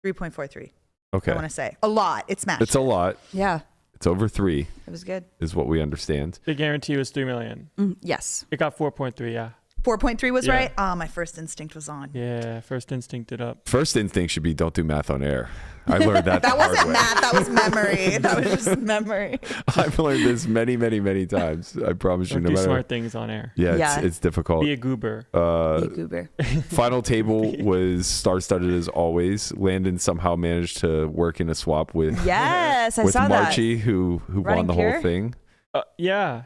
S4: 3.43.
S6: Okay.
S4: I want to say. A lot. It's smashed.
S6: It's a lot.
S8: Yeah,
S6: It's over 3
S8: it was good.
S6: is what we understand.
S5: The guarantee was 3 million.
S8: Yes.
S5: It got 4.3. Yeah.
S4: 4.3 was
S5: Yeah.
S4: right? Oh, my first instinct was on.
S5: Yeah. First instinct it up.
S6: First instinct should be don't do math on air. I learned that the
S4: That
S6: hard
S4: wasn't
S6: way.
S4: math. That was memory. That was just memory.
S6: I've learned this many, many, many times. I promise you.
S5: Don't
S6: No
S5: do
S6: matter.
S5: smart things on air.
S6: Yeah,
S8: Yeah.
S6: it's difficult.
S5: Be a goober.
S8: Be a goober.
S6: Final table was star-studded as always. Landon somehow managed to work in a swap with
S8: Yes, I
S6: with
S8: saw that.
S6: Marchie, who won
S8: Running
S6: the
S8: pure?
S6: whole thing.
S5: Yeah.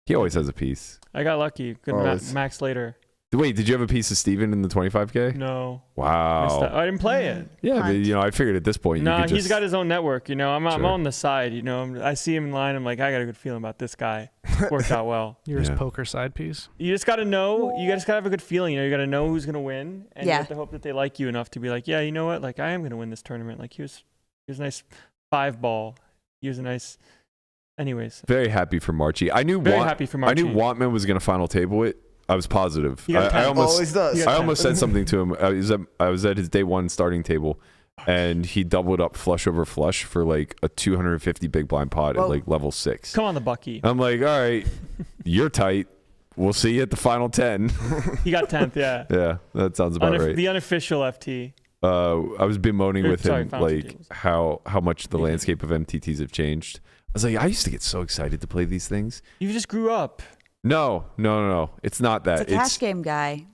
S6: He always has a piece.
S5: I got lucky. Good
S3: Oh, it's-
S5: max later.
S6: Wait, did you have a piece of Steven in the 25K?
S5: No. Missed
S6: Wow.
S5: that. I didn't play it.
S6: Yeah, but
S4: Hunt.
S6: I figured at this point
S5: No,
S6: you could
S5: he's
S6: just
S5: got his own network. I'm
S6: Sure.
S5: on the side. I see him in line. I'm like, I got a good feeling about this guy. Worked out well.
S7: You're his
S6: Yeah.
S7: poker side piece.
S5: You just got to know. You just got to have a good feeling. You got to know who's gonna win, and you
S8: Yeah.
S5: have to hope that they like you enough to be like, yeah, you know what? Like, I am gonna win this tournament. Like, here's a nice 5-ball. Here's a nice. Anyways,
S6: very happy for Marchie. I knew
S5: very happy for Marchie.
S6: I knew Wantman was going to final table it. I was positive.
S5: He got
S6: I
S5: 10.
S6: almost
S3: Always does.
S6: I almost said something to him. I was at his day 1 starting table, and he doubled up flush over flush for like a 250 big blind pot at
S8: Whoa.
S6: like level 6.
S5: Come on, the Bucky.
S6: I'm like, all right, you're tight. We'll see you at the final 10.
S5: He got 10th. Yeah.
S6: Yeah, that sounds about right.
S5: The unofficial FT.
S6: I was bemoaning with
S5: Sorry,
S6: him
S5: final
S6: like
S5: tables.
S6: how much the landscape of MTTs have changed. I was like, I used to get so excited to play these things.
S5: You just grew up.
S6: No. It's not that.
S8: It's a cash game guy.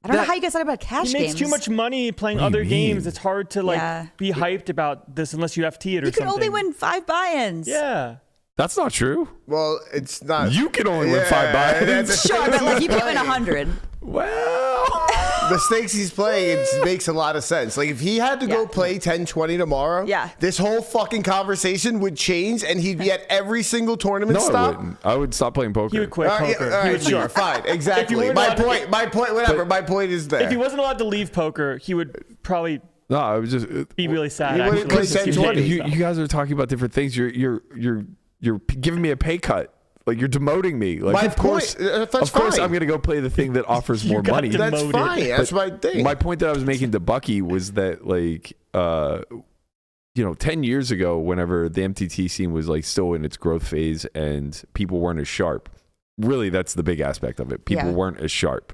S8: I don't know how you guys talk about cash
S5: He
S8: games.
S5: makes too much money playing
S6: What do
S5: other
S6: you
S5: games.
S6: mean?
S5: It's hard to
S8: Yeah.
S5: be hyped about this unless you FT it or
S8: You can
S5: something.
S8: only win 5 buy-ins.
S5: Yeah.
S6: That's not true.
S3: Well, it's not.
S6: You can only win 5 buy-ins.
S8: Sure, but like you can win 100.
S6: Well,
S3: The stakes he's playing, it makes a lot of sense. Like, if he had to go
S8: Yeah.
S3: play 10-20 tomorrow,
S8: Yeah.
S3: this whole fucking conversation would change, and he'd be at every single tournament
S6: no, I
S3: stop.
S6: wouldn't. I would stop playing poker.
S5: He would quit
S3: All right,
S5: poker.
S3: all
S5: He
S3: right,
S5: would
S3: sure,
S5: leave.
S3: fine, exactly.
S5: weren't
S3: My
S5: allowed to-
S3: point, whatever. My point is there.
S5: If he wasn't allowed to leave poker, he would probably
S6: No, I was just.
S5: be really sad.
S3: He wouldn't
S5: Actually,
S3: play
S5: Just keep
S3: 10-20.
S5: dating
S6: You
S5: himself.
S6: guys are talking about different things. You're giving me a pay cut. Like, you're demoting me. Like,
S3: My
S6: of course,
S3: point- that's
S6: of course,
S3: fine.
S6: I'm gonna go play the thing that offers
S5: You
S6: more
S5: got
S6: money.
S5: demoted.
S3: That's fine. That's my thing.
S6: My point that I was making to Bucky was that, like, 10 years ago, whenever the MTT scene was like still in its growth phase and people weren't as sharp, really, that's the big aspect of it. People
S8: Yeah.
S6: weren't as sharp.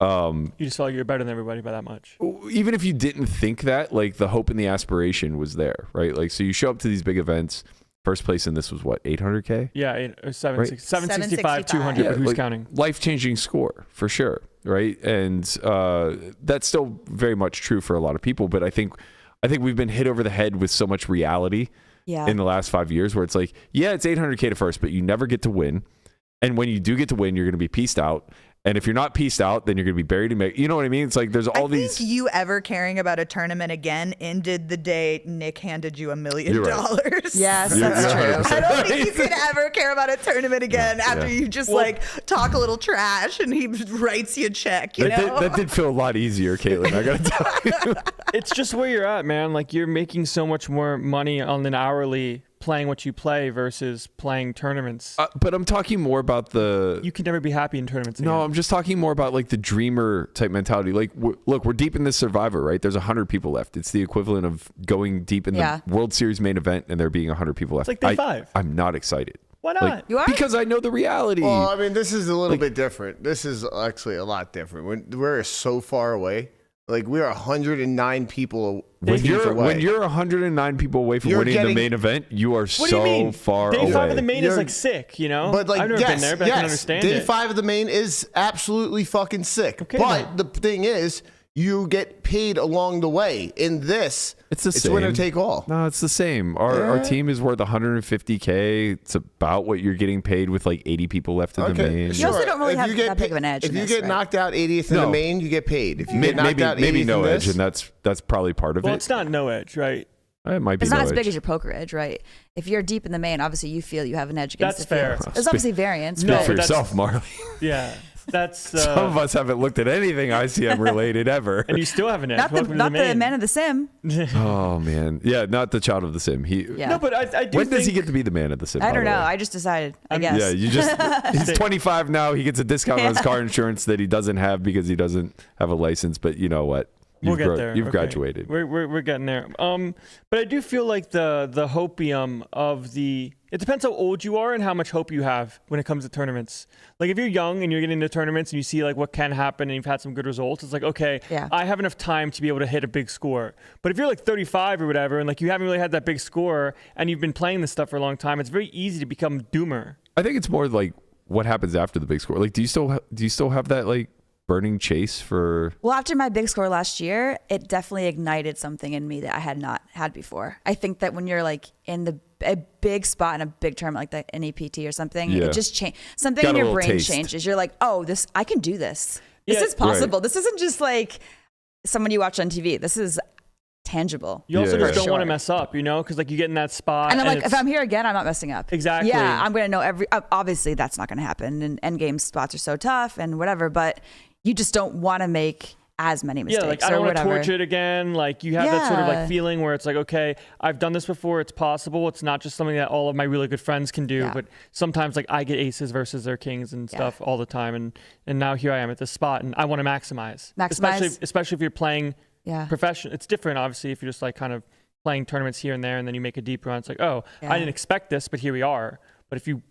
S5: You just felt like you're better than everybody by that much.
S6: Even if you didn't think that, like, the hope and the aspiration was there, right? Like, so you show up to these big events. First place in this was what, 800K?
S5: Yeah, 765, 200,
S8: Yeah,
S5: but who's
S6: like,
S5: counting?
S6: Life-changing score for sure, right? And that's still very much true for a lot of people. But I think we've been hit over the head with so much reality
S8: Yeah.
S6: in the last 5 years, where it's like, yeah, it's 800K to first, but you never get to win. And when you do get to win, you're going to be pieced out. And if you're not pieced out, then you're going to be buried in. You know what I mean? It's like there's all
S4: I
S6: these.
S4: think you ever caring about a tournament again ended the day Nick handed you $1 million.
S6: You're right.
S8: Yes,
S6: You're-
S8: that's
S6: you're
S8: true.
S6: 100%
S4: I don't think you
S6: right.
S4: could ever care about a tournament again after
S6: yeah.
S4: you just talk a little trash and he writes you a check. You know?
S6: That did feel a lot easier, Caitlin. I got to tell you.
S5: It's just where you're at, man. Like, you're making so much more money on an hourly playing what you play versus playing tournaments.
S6: But I'm talking more about the.
S5: You can never be happy in tournaments
S6: No,
S5: again.
S6: I'm just talking more about like the dreamer type mentality. Like, look, we're deep in this Survivor, right? There's 100 people left. It's the equivalent of going deep in
S8: Yeah.
S6: the World Series main event and there being 100 people left.
S5: It's like day 5.
S6: I'm not excited.
S5: Why not?
S6: Like,
S8: You are?
S6: Because I know the reality.
S3: Well, I mean, this is a little bit different. This is actually a lot different. We're so far away. Like, we're 109 people
S6: when
S3: away.
S6: when you're 109 people away from winning the main event, you are
S5: What do you mean?
S6: far
S5: Day
S6: away.
S5: 5 of the main is like sick, you know?
S3: But like,
S5: I've never been there, but I can understand
S3: Day
S5: it.
S3: 5 of the main is absolutely fucking sick.
S5: Okay,
S3: but the thing is, you get paid along the way. In this,
S6: It's the same.
S3: winner take all.
S6: No, it's the same. Our team is worth 150K. It's about what you're getting paid with like 80 people left in the main.
S8: You also don't really
S3: If
S8: have
S3: you get
S8: that big of an edge
S3: If
S8: in
S3: you
S8: this,
S3: get
S8: right?
S3: knocked out 80th in the main, you get paid. If you get knocked out 80th
S6: maybe no
S3: in
S6: edge,
S3: this,
S6: and that's probably part of
S5: Well,
S6: it.
S5: it's not no edge, right?
S6: It might be
S8: It's not
S6: no
S8: as big
S6: edge.
S8: as your poker edge, right? If you're deep in the main, obviously you feel you have an edge against
S5: That's
S8: the
S5: fair.
S8: field. There's obviously variance.
S5: No,
S6: Speak
S8: but
S6: for
S5: that's-
S6: yourself, Marley.
S5: Yeah. That's
S6: Some of us haven't looked at anything ICM related ever.
S5: and you still have an edge.
S8: not the
S5: Welcome to main.
S8: man of the sim.
S6: Oh man, yeah, not the child of the sim.
S8: Yeah.
S5: No, but I do
S6: When does he
S5: think-
S6: get to be the man of the sim?
S8: I
S6: by
S8: don't
S6: the
S8: know.
S6: way?
S8: I just decided. I guess.
S6: Yeah, you just he's 25 now. He gets a discount on his car insurance that he doesn't have because he doesn't have a license. But you know what?
S5: We'll get there.
S6: You've
S5: Okay.
S6: graduated.
S5: We're getting there. But I do feel like the hopium of the. It depends how old you are and how much hope you have when it comes to tournaments. Like if you're young and you're getting into tournaments and you see like what can happen and you've had some good results, it's like, okay,
S8: Yeah.
S5: I have enough time to be able to hit a big score. But if you're like 35 or whatever and like you haven't really had that big score and you've been playing this stuff for a long time, it's very easy to become doomer.
S6: I think it's more like what happens after the big score. Like, do you still have that like burning chase for?
S8: Well, after my big score last year, it definitely ignited something in me that I had not had before. I think that when you're like in a big spot in a big tournament like the NAPT or something,
S6: Yeah.
S8: it just something
S6: Got
S8: in
S6: a
S8: your
S6: little
S8: brain
S6: taste.
S8: changes. You're like, oh, I can do this. This
S5: Yeah,
S8: is possible. This isn't just like someone you watch on TV. This is tangible.
S5: You also
S6: Yeah,
S5: just
S6: yeah.
S5: don't want to
S8: Sure.
S5: mess up, you know, because like you get in that spot.
S8: And I'm like, if
S5: it's-
S8: I'm here again, I'm not messing up.
S5: Exactly.
S8: Yeah, I'm going to know obviously that's not going to happen. And end game spots are so tough and whatever, but you just don't want to make as many mistakes
S5: Yeah, like I
S8: or
S5: don't want to
S8: whatever.
S5: torch it again. Like you have that sort of like
S8: Yeah.
S5: feeling where it's like, okay, I've done this before. It's possible. It's not just something that all of my really good friends can do.
S8: Yeah.
S5: But sometimes like I get aces versus their kings and stuff all the time. And now here I am at this spot and I want to maximize. Especially if you're playing
S8: Yeah.
S5: professional. It's different, obviously, if you're just like kind of playing tournaments here and there and then you make a deep run. It's like, oh,
S8: Yeah.
S5: I didn't expect this, but here we are. But if you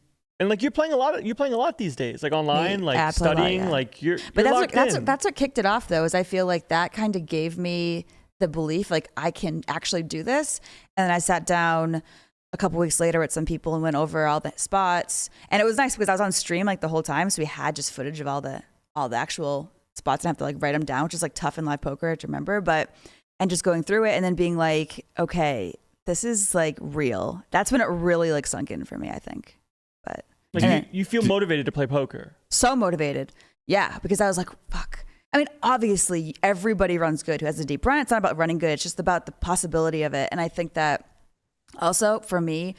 S5: and like you're playing a lot these days, like online, like
S8: Yeah, I play a lot,
S5: studying,
S8: yeah.
S5: like you're
S8: But
S5: locked in.
S8: that's what kicked it off though, is I feel like that kind of gave me the belief like I can actually do this. And then I sat down a couple weeks later with some people and went over all the spots. And it was nice because I was on stream like the whole time, so we had just footage of all the actual spots and I have to like write them down, which is like tough in live poker to remember. And just going through it and then being like, okay, this is like real. That's when it really like sunk in for me, I think. But
S5: Like you feel motivated to play poker.
S8: so motivated. Yeah, because I was like, fuck. I mean, obviously, everybody runs good who has a deep run. It's not about running good. It's just about the possibility of it. And I think that also for me,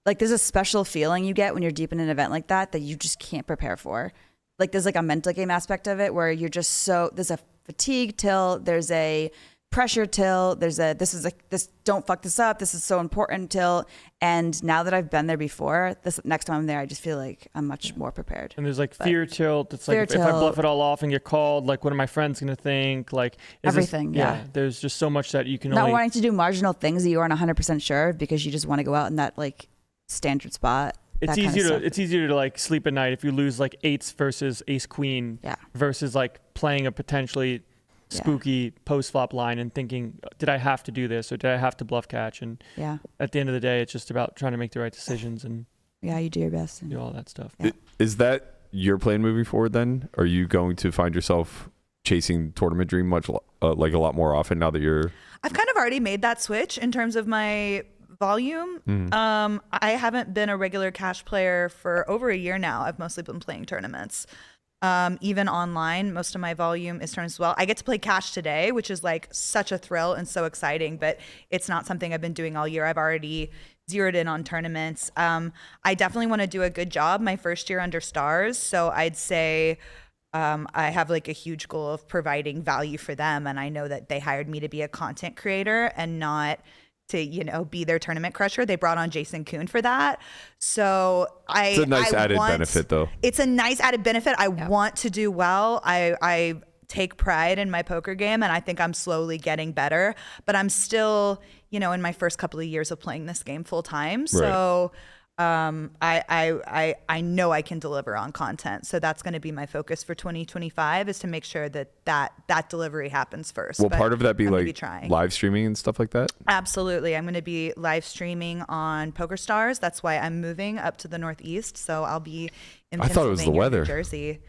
S8: like there's a special feeling you get when you're deep in an event like that you just can't prepare for. Like there's like a mental game aspect of it where you're just there's a fatigue till, there's a pressure till, there's this don't fuck this up, this is so important till. And now that I've been there before, this next time I'm there, I just feel like I'm much more prepared.
S5: And there's like fear tilt. It's like
S8: Fear
S5: if I bluff
S8: tilt.
S5: it all off and get called, like what are my friends gonna think? Like is this-
S8: Everything, yeah.
S5: There's just so much that you can
S8: Not
S5: only.
S8: wanting to do marginal things that you aren't 100% sure because you just want to go out in that like standard spot.
S5: It's
S8: that kind of
S5: easier to
S8: stuff.
S5: it's easier to like sleep at night if you lose like eights versus ace queen
S8: Yeah.
S5: versus like playing a potentially spooky post flop line and thinking, did I have to do this or did I have to bluff catch? And
S8: Yeah.
S5: at the end of the day, it's just about trying to make the right decisions and
S8: Yeah, you do your best.
S5: do all that stuff.
S8: Yeah.
S6: Is that your plan moving forward? Then are you going to find yourself chasing tournament dream like a lot more often now that you're?
S4: I've kind of already made that switch in terms of my volume. I haven't been a regular cash player for over a year now. I've mostly been playing tournaments. Even online, most of my volume is tournaments as well. I get to play cash today, which is like such a thrill and so exciting, but it's not something I've been doing all year. I've already zeroed in on tournaments. I definitely want to do a good job my first year under stars. So I'd say I have like a huge goal of providing value for them. And I know that they hired me to be a content creator and not to, be their tournament crusher. They brought on Jason Kuhn for that. So
S6: It's a nice added benefit, though.
S4: It's a nice added benefit. I want to do well. I take pride in my poker game, and I think I'm slowly getting better. But I'm still, in my first couple of years of playing this game full time. So I know I can deliver on content. So that's going to be my focus for 2025 is to make sure that delivery happens first.
S6: Will
S4: But
S6: part of that be
S4: I'm gonna
S6: like
S4: trying.
S6: live streaming and stuff like that?
S4: Absolutely. I'm going to be live streaming on PokerStars. That's why I'm moving up to the Northeast. So I'll be in
S6: I thought it was the
S4: Pennsylvania,
S6: weather.
S4: New Jersey.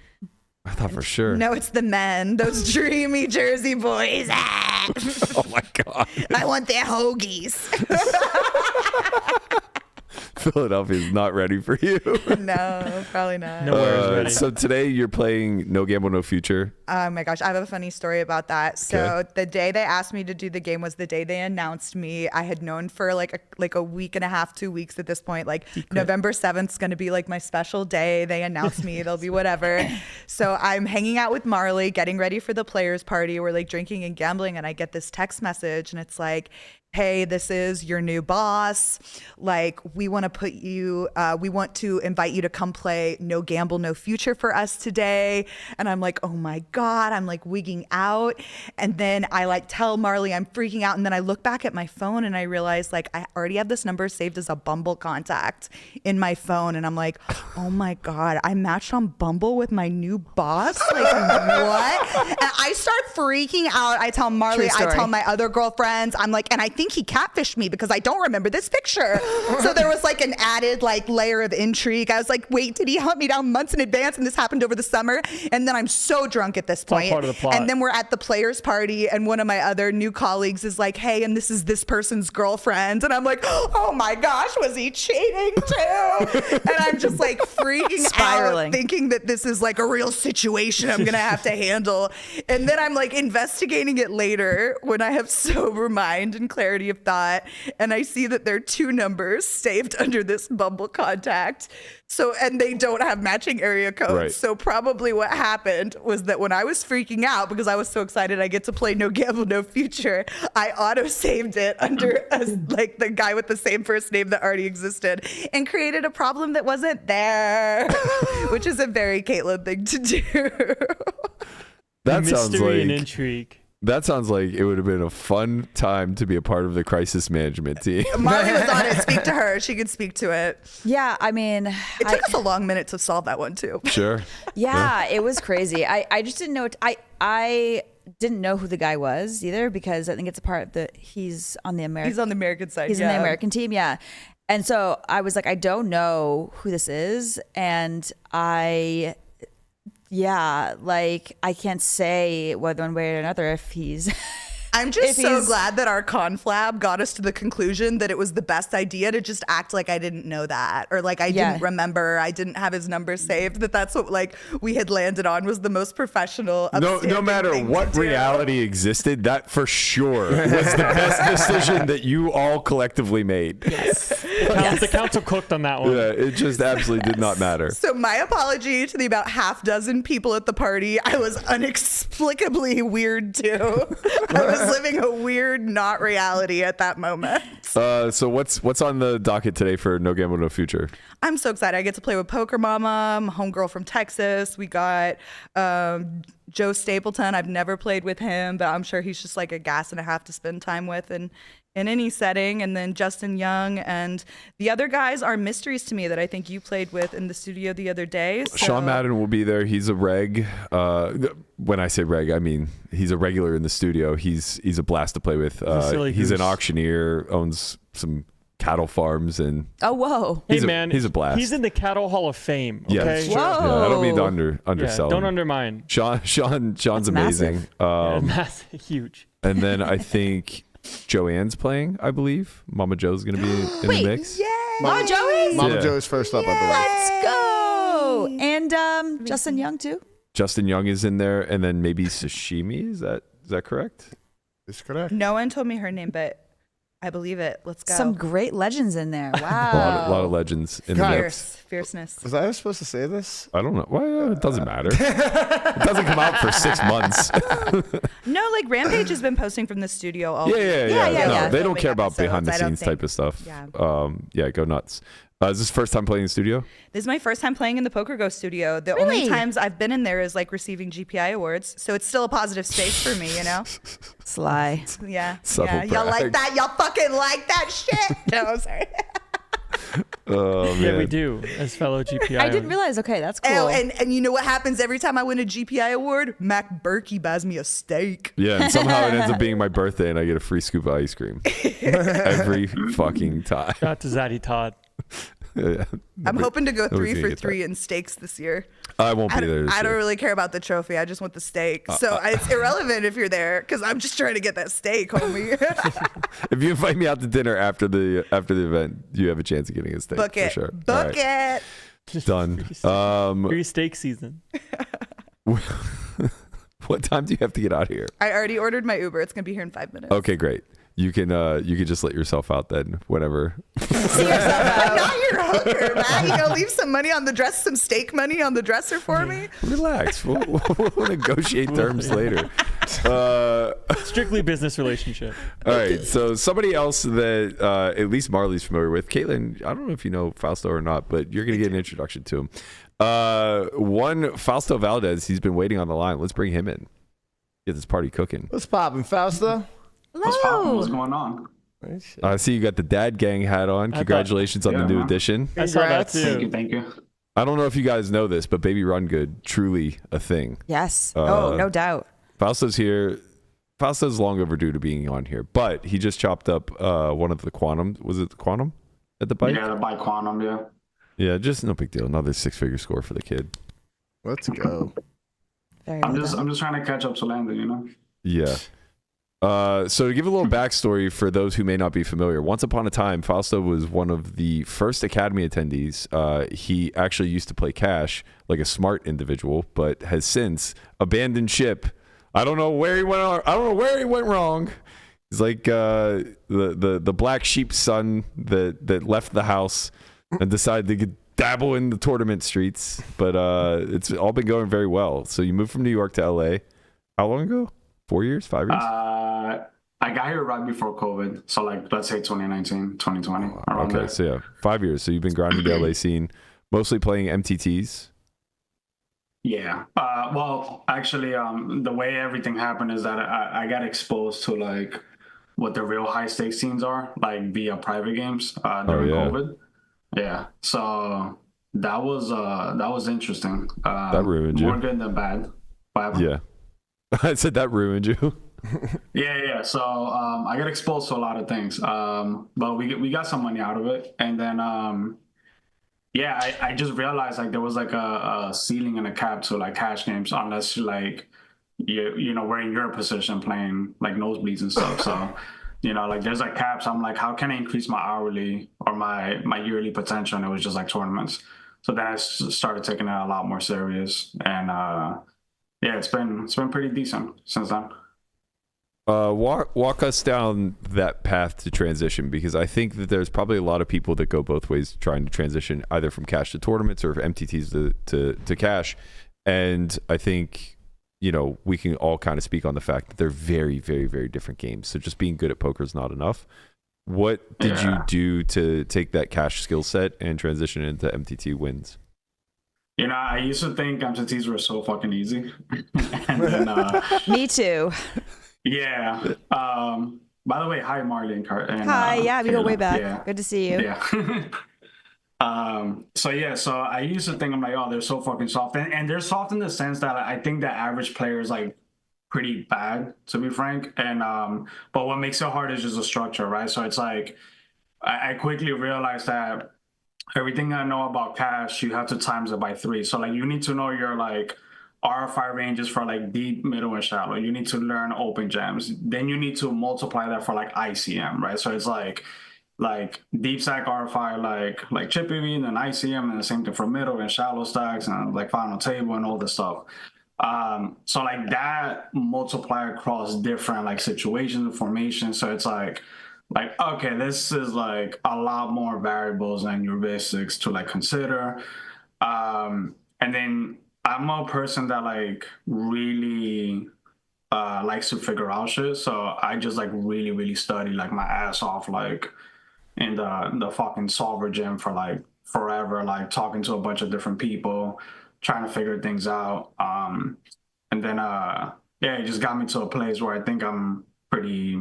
S6: I thought for sure.
S4: No, it's the men, those dreamy Jersey boys.
S6: Oh my God.
S4: I want their hoagies.
S6: Philadelphia's not ready for you.
S4: No, probably not.
S5: Nowhere is ready.
S6: So today you're playing No Gamble, No Future.
S4: Oh my gosh, I have a funny story about that. So the day they asked me to do the game was the day they announced me. I had known for like a week and a half, 2 weeks at this point. Like November 7th is going to be like my special day. They announced me. They'll be whatever. So I'm hanging out with Marley, getting ready for the players party. We're like drinking and gambling, and I get this text message, and it's like, hey, this is your new boss. Like, we want to invite you to come play No Gamble, No Future for us today. And I'm like, oh my God, I'm like wigging out. And then I like tell Marley I'm freaking out. And then I look back at my phone and I realize like I already have this number saved as a Bumble contact in my phone. And I'm like, oh my God, I matched on Bumble with my new boss? Like, what? And I start freaking out. I tell Marley, I tell my other girlfriends, I'm like, and I think he catfished me because I don't remember this picture. So there was like an added like layer of intrigue. I was like, wait, did he hunt me down months in advance and this happened over the summer? And then I'm so drunk at this point.
S5: Part of the plot.
S4: And then we're at the players party and one of my other new colleagues is like, hey, and this is this person's girlfriend. And I'm like, oh my gosh, was he cheating too? And I'm just like freaking
S8: Spiraling.
S4: out thinking that this is like a real situation I'm going to have to handle. And then I'm like investigating it later when I have sober mind and clarity of thought, and I see that there are two numbers saved under this Bumble contact. So, and they don't have matching area codes.
S6: Right.
S4: So probably what happened was that when I was freaking out because I was so excited I get to play No Gamble, No Future, I auto-saved it under like the guy with the same first name that already existed and created a problem that wasn't there, which is a very Caitlin thing to do.
S6: That sounds
S5: Mystery and
S6: like
S5: intrigue.
S6: that sounds like it would have been a fun time to be a part of the crisis management team.
S4: Marley was on it. Speak to her. She could speak to it.
S8: Yeah, I mean,
S4: It took us a long minute to solve that one too.
S6: Sure.
S8: yeah, it was crazy. I just didn't know. I didn't know who the guy was either because I think it's a part of he's on the American.
S4: He's on the American side.
S8: He's in the American team, yeah. And so I was like, I don't know who this is, and I can't say whether one way or another if he's.
S4: I'm just so glad that our conflab got us to the conclusion that it was the best idea to just act like I didn't know that, or like I didn't remember, I didn't have his number saved. That's what like we had landed on was the most professional.
S6: No matter what reality existed, that for sure was the best decision that you all collectively made.
S8: Yes.
S5: The council cooked on that one.
S6: Yeah, it just absolutely did not matter.
S4: So my apology to the about half dozen people at the party. I was inexplicably weird too. I was living a weird, not reality at that moment.
S6: So what's on the docket today for No Gamble, No Future?
S4: I'm so excited. I get to play with Poker Mama, I'm a homegirl from Texas. We got Joe Stapleton. I've never played with him, but I'm sure he's just like a gas and a half to spend time with in any setting. And then Justin Young and the other guys are mysteries to me that I think you played with in the studio the other day. So.
S6: Sean Madden will be there. He's a reg. When I say reg, I mean he's a regular in the studio. He's a blast to play with. He's an auctioneer, owns some cattle farms, and
S8: Oh, whoa.
S5: Hey, man.
S6: He's a blast.
S5: He's in the Cattle Hall of Fame.
S6: Yeah,
S5: Okay.
S6: sure.
S8: Whoa.
S6: Yeah, I don't mean to undersell
S5: Don't
S6: him.
S5: undermine.
S6: Sean's
S8: That's
S6: amazing.
S5: That's huge.
S6: And then I think Joanne's playing, I believe. Mama Joe's going to be in the mix.
S4: Yay!
S8: Mama Joey?
S3: Mama
S6: Yeah.
S3: Joe's first up, I believe.
S8: Let's go. And Justin Young, too.
S6: Justin Young is in there, and then maybe Sashimi. Is that correct?
S3: Is correct.
S4: No one told me her name, but I believe it. Let's go.
S8: Some great legends in there.
S6: A
S8: Wow.
S6: lot of legends in the mix.
S4: Fierceness.
S3: Was I supposed to say this?
S6: I don't know. Well, it doesn't matter. It doesn't come out for 6 months.
S4: No, like Rampage has been posting from the studio all
S6: Yeah.
S8: yeah.
S6: They don't care about
S4: Filming
S6: behind the
S4: episodes, I don't
S6: scenes
S4: think.
S6: type of stuff.
S4: Yeah.
S6: Go nuts. Is this first time playing in the studio?
S4: This is my first time playing in the Poker Go studio. The
S8: Really?
S4: only times I've been in there is like receiving GPI awards. So it's still a positive space for me, you know?
S8: Sly.
S4: Yeah.
S6: Subtle
S4: yeah. Y'all
S6: brag.
S4: like that? Y'all fucking like that shit? No, I'm sorry.
S6: Oh man.
S5: Yeah, we do as fellow GPI.
S8: I didn't realize. Okay, that's cool.
S4: Oh, and you know what happens every time I win a GPI award? Mac Berkey buys me a steak.
S6: Yeah, and somehow it ends up being my birthday and I get a free scoop of ice cream every fucking time.
S5: Shout out to Zaddy Todd.
S6: Yeah.
S4: I'm hoping to go
S6: Nobody's
S4: 3
S6: gonna
S4: for
S6: get
S4: 3 in steaks this year.
S6: I won't be there this
S4: I don't
S6: year.
S4: really care about the trophy. I just want the steak. So it's irrelevant if you're there because I'm just trying to get that steak, homie.
S6: If you invite me out to dinner after the event, you have a chance of getting a steak.
S4: Book it.
S6: For sure.
S4: Book
S6: All right.
S4: it.
S6: Done.
S5: Free steak season.
S6: What time do you have to get out of here?
S4: I already ordered my Uber. It's going to be here in 5 minutes.
S6: Okay, great. You can just let yourself out then, whenever.
S4: Not your hooker, man. You know, leave some money on the dress, some steak money on the dresser for me.
S6: Relax. We'll negotiate terms later.
S5: Strictly business relationship.
S6: All right. So somebody else that at least Marley's familiar with, Caitlin. I don't know if you know Fausto or not, but you're gonna get an introduction to him. One Fausto Valdez. He's been waiting on the line. Let's bring him in. Get this party cooking.
S3: What's popping, Fausto?
S9: What's poppin'? What's going on?
S6: I see you got the dad gang hat on. Congratulations on the new edition.
S5: I saw that
S3: Congrats.
S5: too.
S9: Thank you.
S6: I don't know if you guys know this, but Baby Run Good, truly a thing.
S8: yes. No doubt.
S6: Fausto's here. Fausto's long overdue to being on here, but he just chopped up one of the Quantum. Was it the Quantum at the bike?
S9: Yeah, the bike quantum. Yeah.
S6: Yeah, just no big deal. Another 6-figure score for the kid.
S3: Let's go.
S8: Very
S9: I'm
S8: well
S9: just
S8: done.
S9: trying to catch up to Landon. You know.
S6: Yeah. So to give a little backstory for those who may not be familiar, once upon a time, Fausto was one of the first Academy attendees. He actually used to play cash like a smart individual, but has since abandoned ship. I don't know where he went. I don't know where he went wrong. He's like the black sheep son that left the house and decided to dabble in the tournament streets. But it's all been going very well. So you moved from New York to LA. How long ago? 4 years? 5 years?
S9: I got here right before COVID. So like, let's say 2019, 2020. around
S6: Okay,
S9: there.
S6: so yeah, 5 years. So you've been grinding the LA scene, mostly playing MTTs.
S9: Yeah. Well, actually, the way everything happened is that I got exposed to like what the real high stakes scenes are, like via private games during COVID. Yeah. So that was interesting.
S6: That ruined you.
S9: More good than bad. But
S6: Yeah. I said that ruined you.
S9: Yeah. So I got exposed to a lot of things, but we got some money out of it, and then I just realized like there was like a ceiling and a cap to like cash games unless like you know we're in your position playing like nosebleeds and stuff. So you know like there's like caps. I'm like, how can I increase my hourly or my yearly potential? And it was just like tournaments. So then I started taking it a lot more serious, and yeah, it's been pretty decent since then.
S6: Walk us down that path to transition, because I think that there's probably a lot of people that go both ways trying to transition either from cash to tournaments or MTTs to cash. And I think, you know, we can all kind of speak on the fact that they're very, very, very different games. So just being good at poker is not enough. What did you do to take that cash skill set and transition into MTT wins?
S9: You know, I used to think MTTs were so fucking easy. And then,
S8: Me too.
S9: yeah. By the way, hi, Marle and Caitlin.
S8: Hi. Yeah, we go way back.
S9: Yeah.
S8: Good to see you.
S9: Yeah. So I used to think, I'm like, oh, they're so fucking soft. And they're soft in the sense that I think the average player is like pretty bad, to be frank. And but what makes it hard is just the structure, right? So it's like I quickly realized that everything I know about cash, you have to times it by 3. So like you need to know your like RFI ranges for like deep, middle, and shallow. You need to learn open jams. Then you need to multiply that for like ICM, right? So it's like deep stack RFI, like chip EV, and then ICM, and the same thing for middle and shallow stacks, and like final table and all this stuff. So like that multiply across different like situations and formations. So it's like, okay, this is like a lot more variables than your basics to like consider. And then I'm a person that like really likes to figure out shit. So I just like really, really study like my ass off, like in the fucking solver gym for like forever, like talking to a bunch of different people, trying to figure things out. And then, yeah, it just got me to a place where I think I'm pretty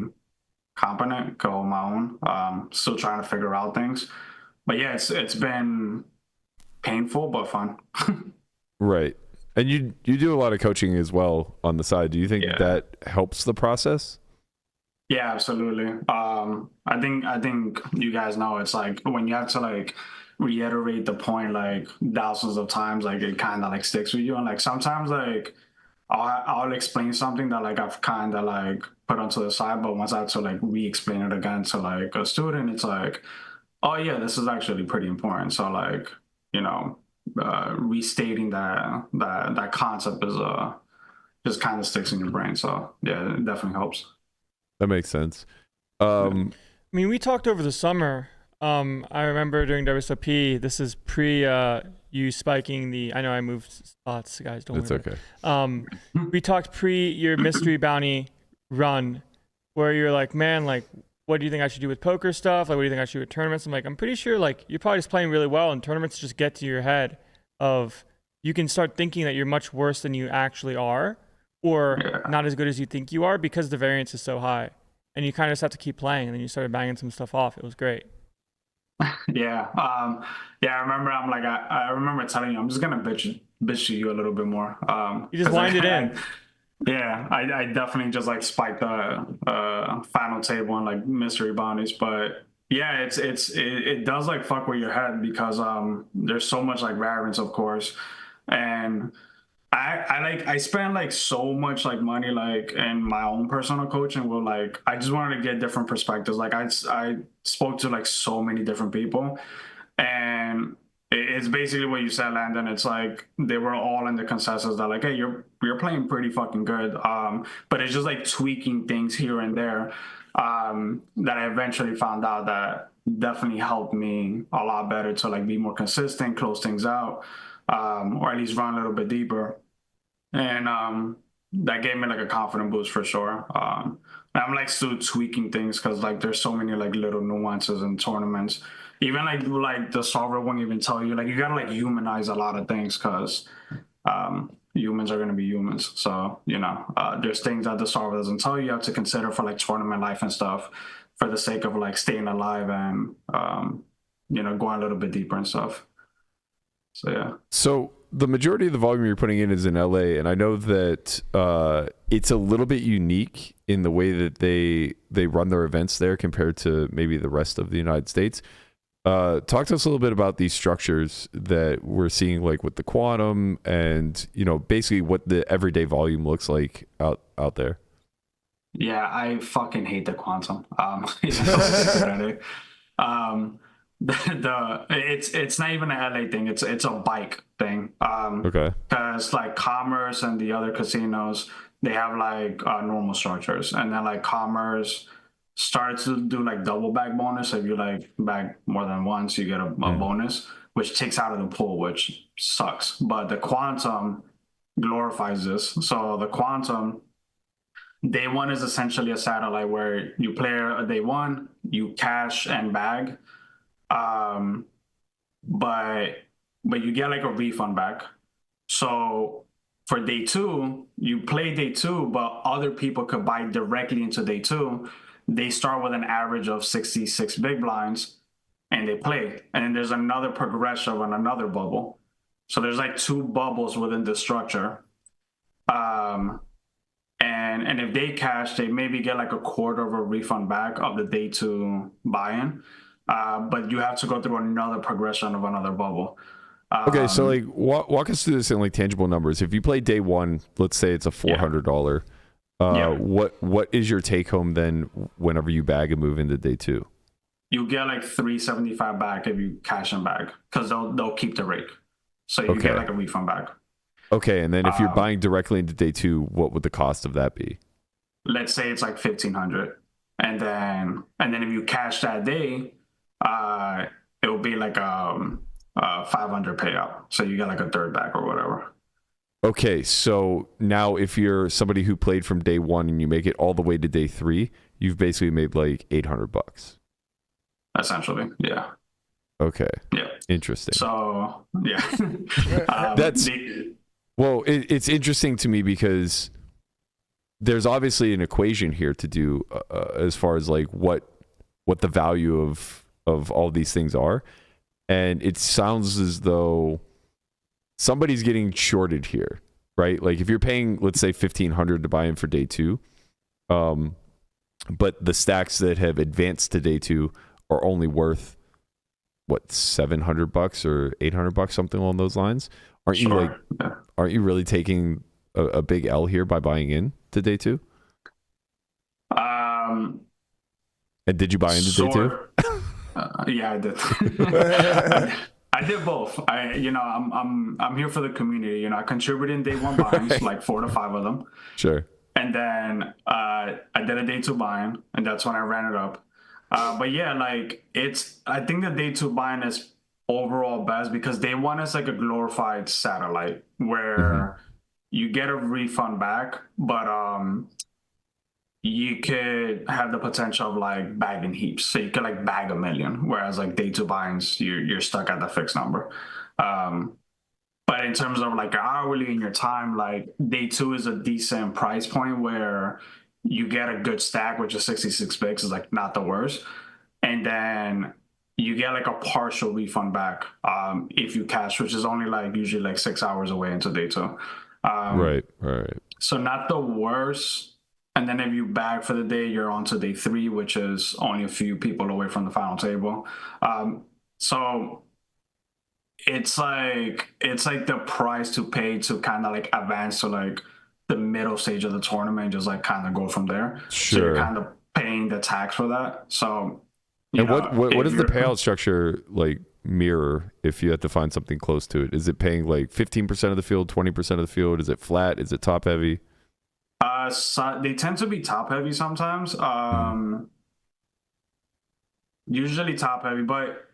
S9: competent, go on my own, still trying to figure out things. yeah, it's been painful but fun.
S6: Right. And you do a lot of coaching as well on the side. Do you think that helps the process?
S9: Yeah, absolutely. I think you guys know it's like when you have to like reiterate the point like thousands of times, like it kind of like sticks with you. And like sometimes like I'll explain something that like I've kind of like put onto the side, but once I have to like re-explain it again to like a student, it's like, oh yeah, this is actually pretty important. So like, you know, restating that concept is just kind of sticks in your brain. So yeah, it definitely helps.
S6: That makes sense.
S5: I mean, we talked over the summer. I remember during WSOP, this is pre you spiking the, I know I moved spots, guys, don't worry.
S6: It's okay.
S5: We talked pre your mystery bounty run where you're like, man, like, what do you think I should do with poker stuff? Like, what do you think I should do with tournaments? I'm like, I'm pretty sure like you're probably just playing really well and tournaments just get to your head of, you can start thinking that you're much worse than you actually are or not as good as you think you are because the variance is so high. And you kind of just have to keep playing and then you started banging some stuff off. It was great.
S9: Yeah. I remember I remember telling you I'm just gonna bitch to you a little bit more.
S5: You just wind it in.
S9: Yeah, I definitely just like spiked the final table on like mystery bounties, but yeah, it does like fuck with your head because there's so much like variance, of course, and I spend like so much like money like in my own personal coaching where like I just wanted to get different perspectives. Like I spoke to like so many different people, and it's basically what you said, Landon. It's like they were all in the consensus that like, hey, you're playing pretty fucking good. But it's just like tweaking things here and there that I eventually found out that definitely helped me a lot better to like be more consistent, close things out, or at least run a little bit deeper. And that gave me like a confident boost for sure. I'm like still tweaking things because like there's so many like little nuances in tournaments. Even like the solver won't even tell you, like you gotta like humanize a lot of things because humans are gonna be humans. So, you know, there's things that the solver doesn't tell you, you have to consider for like tournament life and stuff for the sake of like staying alive and, you know, going a little bit deeper and stuff. So, yeah.
S6: So the majority of the volume you're putting in is in LA, and I know that it's a little bit unique in the way that they run their events there compared to maybe the rest of the United States. Talk to us a little bit about these structures that we're seeing, like with the quantum and, you know, basically what the everyday volume looks like out there.
S9: Yeah, I fucking hate the quantum. It's not even an LA thing. It's a bike thing.
S6: Okay.
S9: Because like Commerce and the other casinos, they have like normal structures, and then like Commerce started to do like double bag bonus. If you like bag more than once, you get a bonus, which takes out of the pool, which sucks. But the quantum glorifies this. So the quantum, day one is essentially a satellite where you play a day one, you cash and bag. But you get like a refund back. So for day two, you play day two, but other people could buy directly into day two. They start with an average of 66 big blinds and they play. And then there's another progression on another bubble. So there's like two bubbles within the structure. And if they cash, they maybe get like a quarter of a refund back of the day two buy-in. But you have to go through another progression of another bubble.
S6: Okay, so like walk us through this in like tangible numbers. If you play day one, let's say it's a $400. What is your take home then whenever you bag and move into day two?
S9: You get like $375 back if you cash and bag because they'll keep the rake. So you get like a refund back.
S6: Okay, and then if you're buying directly into day two, what would the cost of that be?
S9: Let's say it's like $1,500, and then if you cash that day, it will be like a $500 payout. So you get like a third back or whatever.
S6: Okay, so now if you're somebody who played from day one and you make it all the way to day three, you've basically made like $800.
S9: Essentially, yeah.
S6: Okay.
S9: Yeah.
S6: Interesting.
S9: So yeah,
S6: it's interesting to me because there's obviously an equation here to do as far as like what the value of all these things are. and it sounds as though somebody's getting shorted here, right? Like if you're paying, let's say $1,500 to buy in for day 2, but the stacks that have advanced to day 2 are only worth what, $700 or $800, something along those lines. Aren't you really taking a big L here by buying in to day 2? And did you buy into day 2?
S9: Yeah, I did. I did both. I'm here for the community. I contributed in day 1 buy-ins, like 4 to 5 of them.
S6: Sure.
S9: And then I did a day 2 buy-in, and that's when I ran it up. But yeah, like I think the day 2 buy-in is overall best because day 1 is like a glorified satellite where you get a refund back, but you could have the potential of like bagging heaps. So you could like bag 1 million, whereas like day 2 buy-ins, you're stuck at the fixed number. But in terms of like hourly in your time, like day 2 is a decent price point where you get a good stack, which is 66 bigs, is like not the worst. And then you get like a partial refund back if you cash, which is only like usually like 6 hours away into day 2.
S6: Right.
S9: So not the worst. And then if you bag for the day, you're on to day 3, which is only a few people away from the final table. So it's like the price to pay to kind of like advance to like the middle stage of the tournament, just like kind of go from there.
S6: Sure.
S9: So you're kind of paying the tax for that. So
S6: what does the payout structure like mirror if you have to find something close to it? Is it paying like 15% of the field, 20% of the field? Is it flat? Is it top heavy?
S9: So they tend to be top heavy sometimes. Usually top heavy, but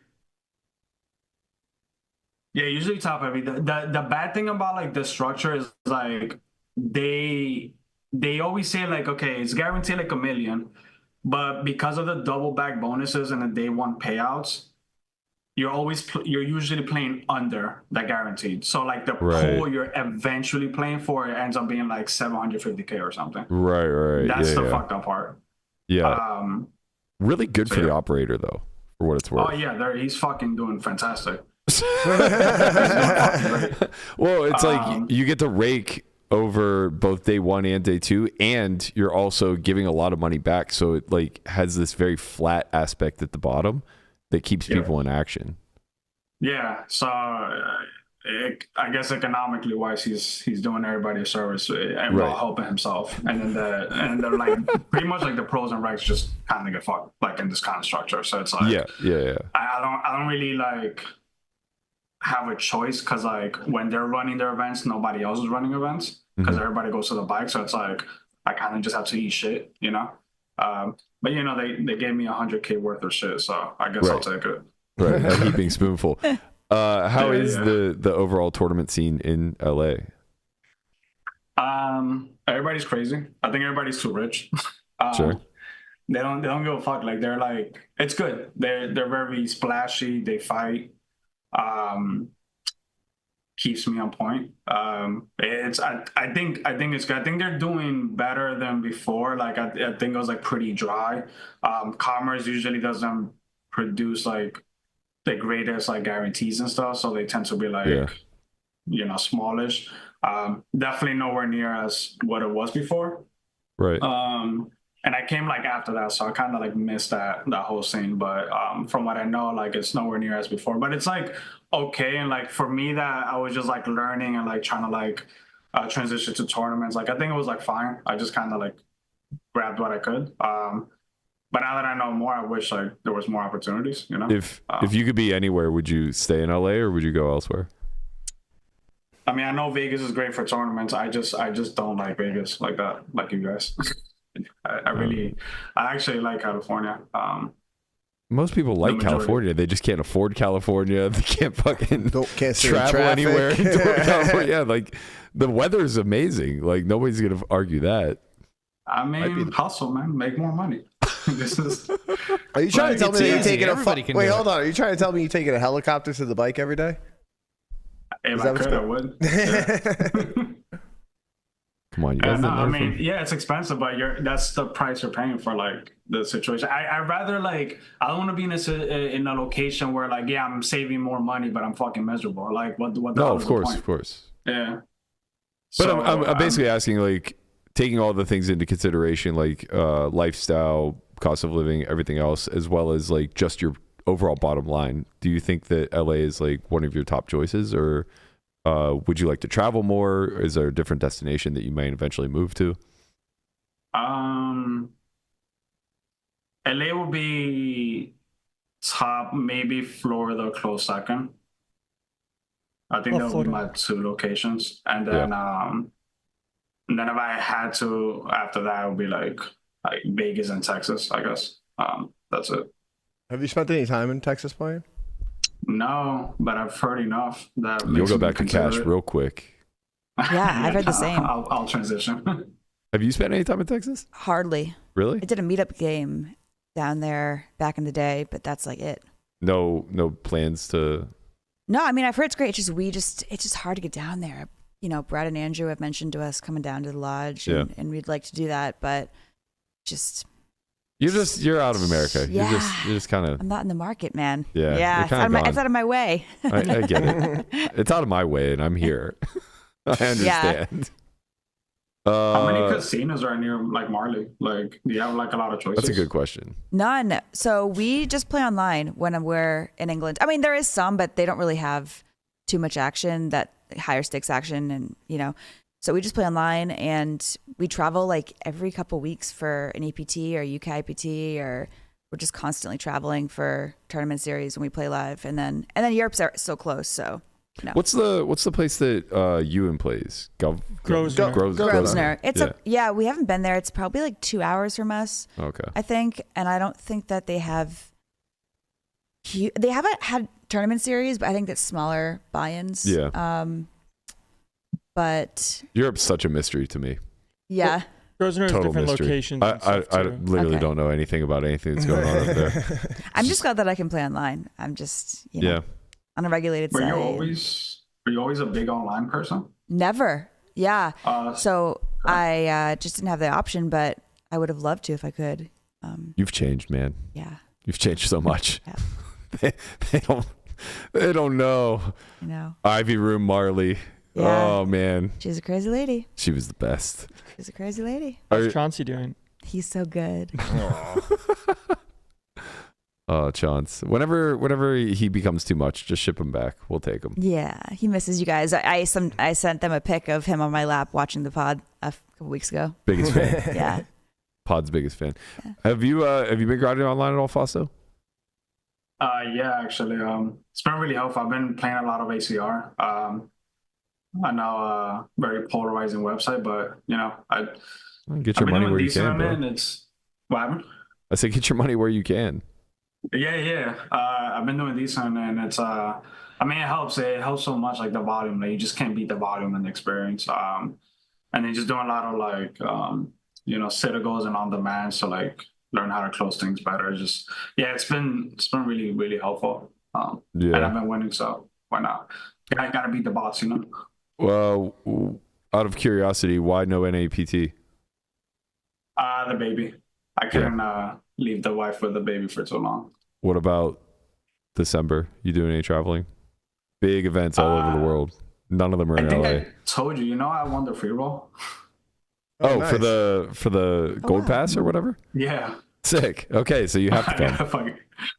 S9: yeah, usually top heavy. The bad thing about like the structure is like they always say like, okay, it's guaranteed like 1 million, but because of the double back bonuses and the day 1 payouts, you're usually playing under that guaranteed. So like the pool you're eventually playing for, it ends up being like 750K or something.
S6: Right.
S9: That's the fucked up part.
S6: Yeah. Really good for the operator though, for what it's worth.
S9: Oh yeah, he's fucking doing fantastic.
S6: Well, it's like you get to rake over both day 1 and day 2, and you're also giving a lot of money back. So it like has this very flat aspect at the bottom that keeps people in action. Yeah,
S9: so I guess economically wise, he's doing everybody a service and while helping himself. And then they're like pretty much like the pros and regs just kind of get fucked like in this kind of structure. So it's like I don't really like have a choice because like when they're running their events, nobody else is running events because everybody goes to the bike. So it's like I kind of just have to eat shit, But they gave me 100K worth of shit, so I guess I'll take it.
S6: Right, a heaping spoonful. How is the overall tournament scene in LA?
S9: Everybody's crazy. I think everybody's too rich.
S6: Sure.
S9: They don't give a fuck. Like they're like, it's good. They're very splashy. They fight. Keeps me on point. I think it's good. I think they're doing better than before. Like I think it was like pretty dry. Commerce usually doesn't produce like the greatest like guarantees and stuff, so they tend to be like smallish. Definitely nowhere near as what it was before.
S6: Right.
S9: And I came like after that, so I kind of like missed that whole scene. But from what I know, like it's nowhere near as before. But it's like okay, and like for me that I was just like learning and like trying to like transition to tournaments. Like I think it was like fine. I just kind of like grabbed what I could. But now that I know more, I wish like there was more opportunities.
S6: If you could be anywhere, would you stay in LA or would you go elsewhere?
S9: I mean, I know Vegas is great for tournaments. I just don't like Vegas like that, like you guys. I actually like California.
S6: Most people like California. They just can't afford California. They can't travel anywhere in California. Like the weather is amazing. Like nobody's gonna argue that.
S9: I mean, hustle, man. Make more money. This is.
S3: Are you trying to tell me that you're taking
S7: Wait,
S3: hold on. Are you trying to tell me you're taking a helicopter to the bike every day?
S9: If I could, I would. Yeah.
S6: Come on, you
S9: Yeah,
S6: guys.
S9: no,
S6: didn't
S9: I
S6: learn
S9: mean,
S6: from-
S9: yeah, it's expensive, but that's the price you're paying for like the situation. I'd rather like I don't want to be in a location where like yeah, I'm saving more money, but I'm fucking miserable. Like what the
S6: No,
S9: hell
S6: of
S9: is
S6: course,
S9: the point?
S6: of course.
S9: Yeah.
S6: But
S9: So,
S6: I'm basically asking, like, taking all the things into consideration, like lifestyle, cost of living, everything else, as well as like just your overall bottom line. Do you think that LA is like one of your top choices, or would you like to travel more? Is there a different destination that you might eventually move to?
S9: LA will be top, maybe Florida close second. I think that would be my two locations, and then and then if I had to after that, it would be like Vegas and Texas, I guess. That's it.
S3: Have you spent any time in Texas playing?
S9: No, but I've heard enough that
S6: You'll
S9: makes
S6: go
S9: me
S6: back to
S9: consider
S6: cash
S9: it.
S6: real quick.
S8: Yeah, I've heard the same.
S9: I'll transition.
S6: Have you spent any time in Texas?
S8: Hardly.
S6: Really?
S8: I did a meetup game down there back in the day, but that's like it.
S6: No plans to.
S8: No, I mean I've heard it's great. It's just hard to get down there. You know, Brad and Andrew have mentioned to us coming down to the lodge, and we'd like to do that, but just
S6: You're out of America.
S8: Yeah.
S6: You're just kind of.
S8: I'm not in the market, man.
S6: Yeah,
S8: Yeah,
S6: you're kinda
S8: it's out of my way.
S6: I get it. It's out of my way, and I'm here. I understand.
S9: How many casinos are near like Marley? Like, do you have like a lot of choices?
S6: That's a good question.
S8: None. So we just play online when we're in England. I mean, there is some, but they don't really have too much action, that higher stakes action, and you know. So we just play online, and we travel like every couple weeks for an APT or UK IPT, or we're just constantly traveling for tournament series when we play live, and then Europe's so close. So no.
S6: What's the place that Ewan plays?
S5: Grosvenor.
S8: It's we haven't been there. It's probably like 2 hours from us.
S6: Okay.
S8: I think, and I don't think that they haven't had tournament series, but I think that's smaller buy-ins.
S6: Yeah.
S8: But
S6: Europe's such a mystery to me.
S8: yeah.
S5: Grosvenor has
S6: Total
S5: different
S6: mystery.
S5: locations. and
S6: I
S5: stuff, too.
S6: literally
S8: Okay.
S6: don't know anything about anything that's going on up there.
S8: I'm just glad that I can play online. I'm just, you know,
S6: Yeah.
S8: on a regulated
S9: Were
S8: site.
S9: you always a big online person?
S8: Never. Yeah. So
S9: okay.
S8: I just didn't have the option, but I would have loved to if I could.
S6: You've changed, man.
S8: Yeah.
S6: You've changed so much.
S8: Yeah.
S6: They don't know.
S8: You know.
S6: Ivy Room Marley.
S8: Yeah.
S6: Oh man,
S8: She's a crazy lady.
S6: she was the best.
S8: She's a crazy lady.
S5: How's Chauncey doing?
S8: He's so good.
S6: Oh, Chance. Whenever he becomes too much, just ship him back. We'll take him.
S8: Yeah, he misses you guys. I sent them a pic of him on my lap watching the pod a couple weeks ago.
S6: Biggest fan.
S8: Yeah.
S6: Pod's biggest fan.
S8: Yeah.
S6: Have you been grinding online at all, Fausto?
S9: Yeah, actually, it's been really helpful. I've been playing a lot of ACR. I know very polarizing website, but you know,
S6: Get your money where you can, bro.
S9: It's what happened?
S6: I said get your money where you can.
S9: Yeah. I've been doing decent, and it's I mean, it helps. It helps so much, like the volume. Like you just can't beat the volume and the experience. And then just doing a lot of like you know, citadels and on demand, so like learn how to close things better. Just it's been really, really helpful. And I've been winning, so why not? I gotta beat the bots, you know.
S6: Well, out of curiosity, why no NAPT?
S9: The baby. I couldn't leave the wife with the baby for too long.
S6: What about December? You doing any traveling? Big events all over the world. None of them are in
S9: I think
S6: LA.
S9: I told you, I won the free roll.
S6: Nice. for the gold pass or whatever?
S9: Yeah.
S6: Sick. Okay, so you have to come.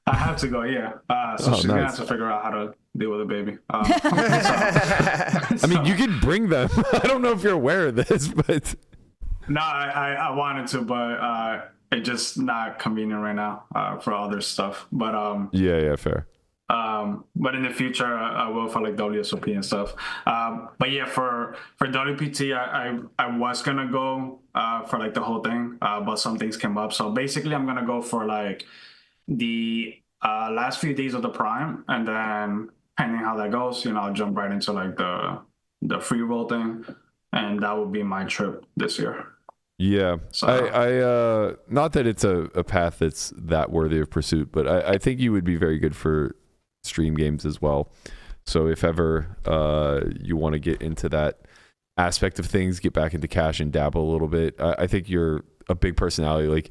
S9: I have to go, yeah. So she's gonna have to figure out how to deal with the baby.
S6: I mean, you could bring them. I don't know if you're aware of this, but
S9: no, I wanted to, but it's just not convenient right now for other stuff. But
S6: yeah, fair.
S9: But in the future, I will for like WSOP and stuff. But yeah, for WPT, I was gonna go for like the whole thing, but some things came up. So basically, I'm gonna go for like the last few days of the prime, and then depending how that goes, I'll jump right into like the free roll thing, and that will be my trip this year.
S6: Yeah,
S9: so,
S6: I not that it's a path that's that worthy of pursuit, but I think you would be very good for stream games as well. So if ever you want to get into that aspect of things, get back into cash and dabble a little bit. I think you're a big personality. Like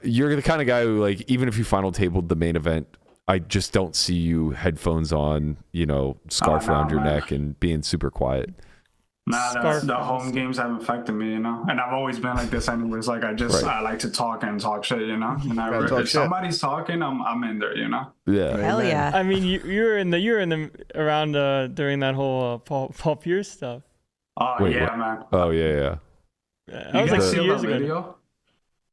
S6: you're the kind of guy who, like, even if you final tabled the main event, I just don't see you headphones on, scarf around your neck and being super quiet.
S9: Nah, the home games have affected me, and I've always been like this anyways. Like I like to talk shit, and if somebody's talking, I'm in there,
S6: Yeah.
S8: Hell yeah.
S5: I mean, you were in the around during that whole Paul Pearce stuff.
S9: Oh
S6: Wait,
S9: yeah,
S6: what?
S9: man.
S6: Oh yeah.
S5: That was like 2 years ago.
S9: Video?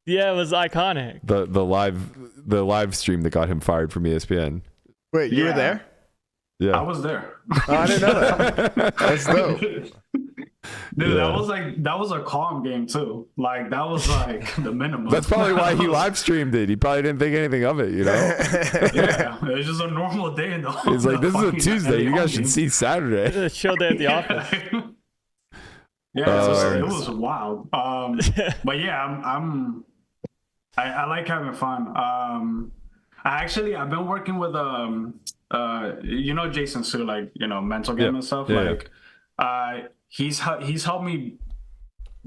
S5: Yeah, it was iconic.
S6: The live stream that got him fired from ESPN.
S3: Wait, you were there?
S6: Yeah.
S9: I was there.
S3: Oh, I didn't know that. That's dope.
S9: Dude, that was a calm game too. Like that was like the minimum.
S6: That's probably why he live streamed it. He probably didn't think anything of it,
S9: Yeah, it was just a normal day in the
S6: He's like, this is a Tuesday. You guys should see Saturday.
S5: It was a chill day at the office.
S9: It was wild. But yeah, I like having fun. I've been working with Jason Su, like mental game and stuff. He's helped me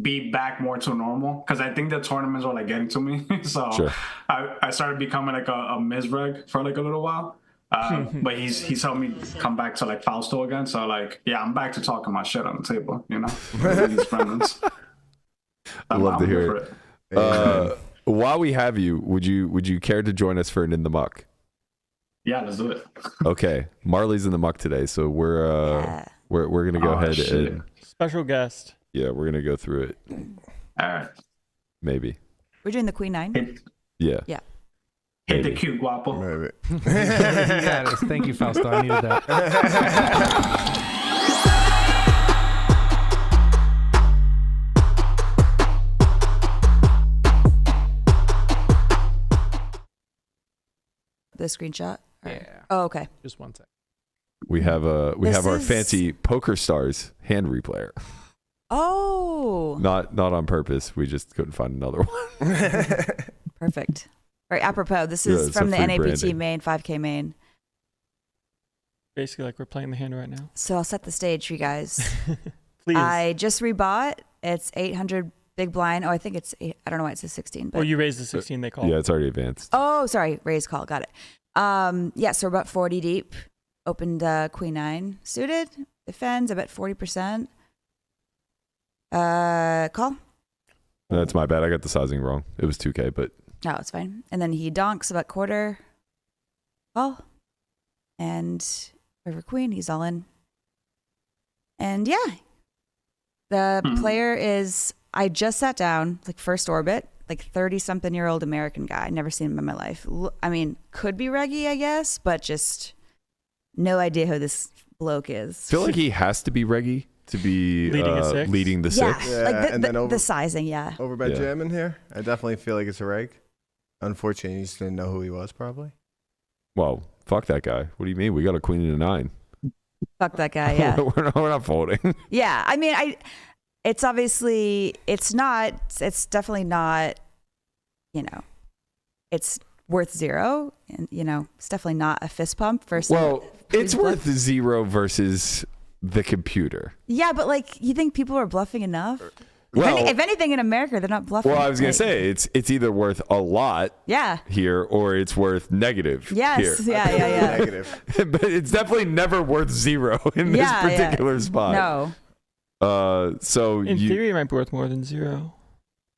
S9: be back more to normal, because I think the tournaments are like getting to me. So sure. I started becoming like a misreg for like a little while. But he's helped me come back to like Fausto again. So like, yeah, I'm back to talking my shit on the table, These friends.
S6: I'd love to hear it. While we have you, would you care to join us for an In the Muck?
S9: Yeah, let's do it.
S6: Okay, Marley's in the Muck today, so we're gonna go ahead and
S5: special guest.
S6: Yeah, we're gonna go through it.
S9: All right.
S6: Maybe.
S8: We're doing the Queen 9.
S6: Yeah.
S8: Yeah.
S9: Hit the cue, guapo.
S3: Maybe.
S7: Yes, thank you, Fausto. I needed that.
S8: The screenshot?
S7: Yeah.
S8: Oh, okay.
S7: Just one sec.
S6: We have our fancy PokerStars hand replayer.
S8: Oh.
S6: Not on purpose. We just couldn't find another one.
S8: Perfect. All right, apropos, this is from the NAPT
S6: branding.
S8: main, 5K main.
S5: Basically, like we're playing the hand right now.
S8: So I'll set the stage for you guys.
S5: Please.
S8: I just rebought. It's 800 big blind. Oh, I think it's 8. I don't know why it says 16. But
S5: you raised the 16 they call.
S6: Yeah, it's already advanced.
S8: Oh, sorry. Raise call. Got it. Yeah, so we're about 40 deep. Opened Queen 9 suited. Defends. I bet 40%. Call.
S6: That's my bad. I got the sizing wrong. It was 2K, but
S8: No, it's fine. And then he donks about quarter. Call. And over queen, he's all in. And yeah, the player is, I just sat down, like first orbit, like 30-something-year-old American guy. Never seen him in my life. I mean, could be reggae, I guess, but just no idea who this bloke is.
S6: I feel like he has to be reggae to be leading the
S8: yeah,
S6: six.
S3: Yeah,
S8: like
S3: and then
S8: the sizing, yeah.
S3: Over by Jam in here, I definitely feel like it's a reg. Unfortunately, you just didn't know who he was, probably.
S6: Well, fuck that guy. What do you mean? We got a queen and a 9.
S8: Fuck that guy, yeah.
S6: we're not folding.
S8: Yeah, I mean, it's obviously, it's definitely not, it's worth 0. And, it's definitely not a fist pump for some.
S6: Well, it's worth 0 versus the computer.
S8: Yeah, but you think people are bluffing enough?
S6: Well,
S8: if anything in America, they're not bluffing.
S6: Well, I was going to say, it's either worth a lot here or it's worth negative
S8: yes,
S6: here.
S8: Yeah.
S3: Negative.
S6: But it's definitely never worth 0 in this particular spot.
S8: No.
S6: So
S5: in theory, it might be worth more than 0.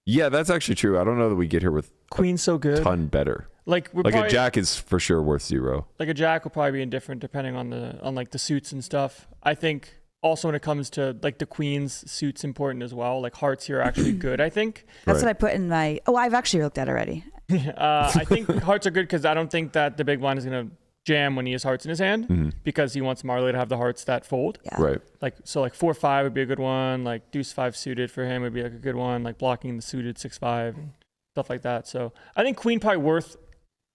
S6: Yeah, that's actually true. I don't know that we get here with
S5: Queen's so good.
S6: A ton better.
S5: Like
S6: a jack is for sure worth 0.
S5: Like a jack will probably be indifferent depending on the suits and stuff. I think also when it comes to the queen's suits important as well. Like hearts here are actually good, I think.
S8: That's what I put in my. Oh, I've actually looked at it already.
S5: I think hearts are good because I don't think that the big blind is gonna jam when he has hearts in his hand because he wants Marley to have the hearts that fold.
S8: Yeah.
S6: Right.
S5: 4-5 would be a good one. Like deuce 5 suited for him would be like a good one. Like blocking the suited 6-5 and stuff like that. So I think queen probably worth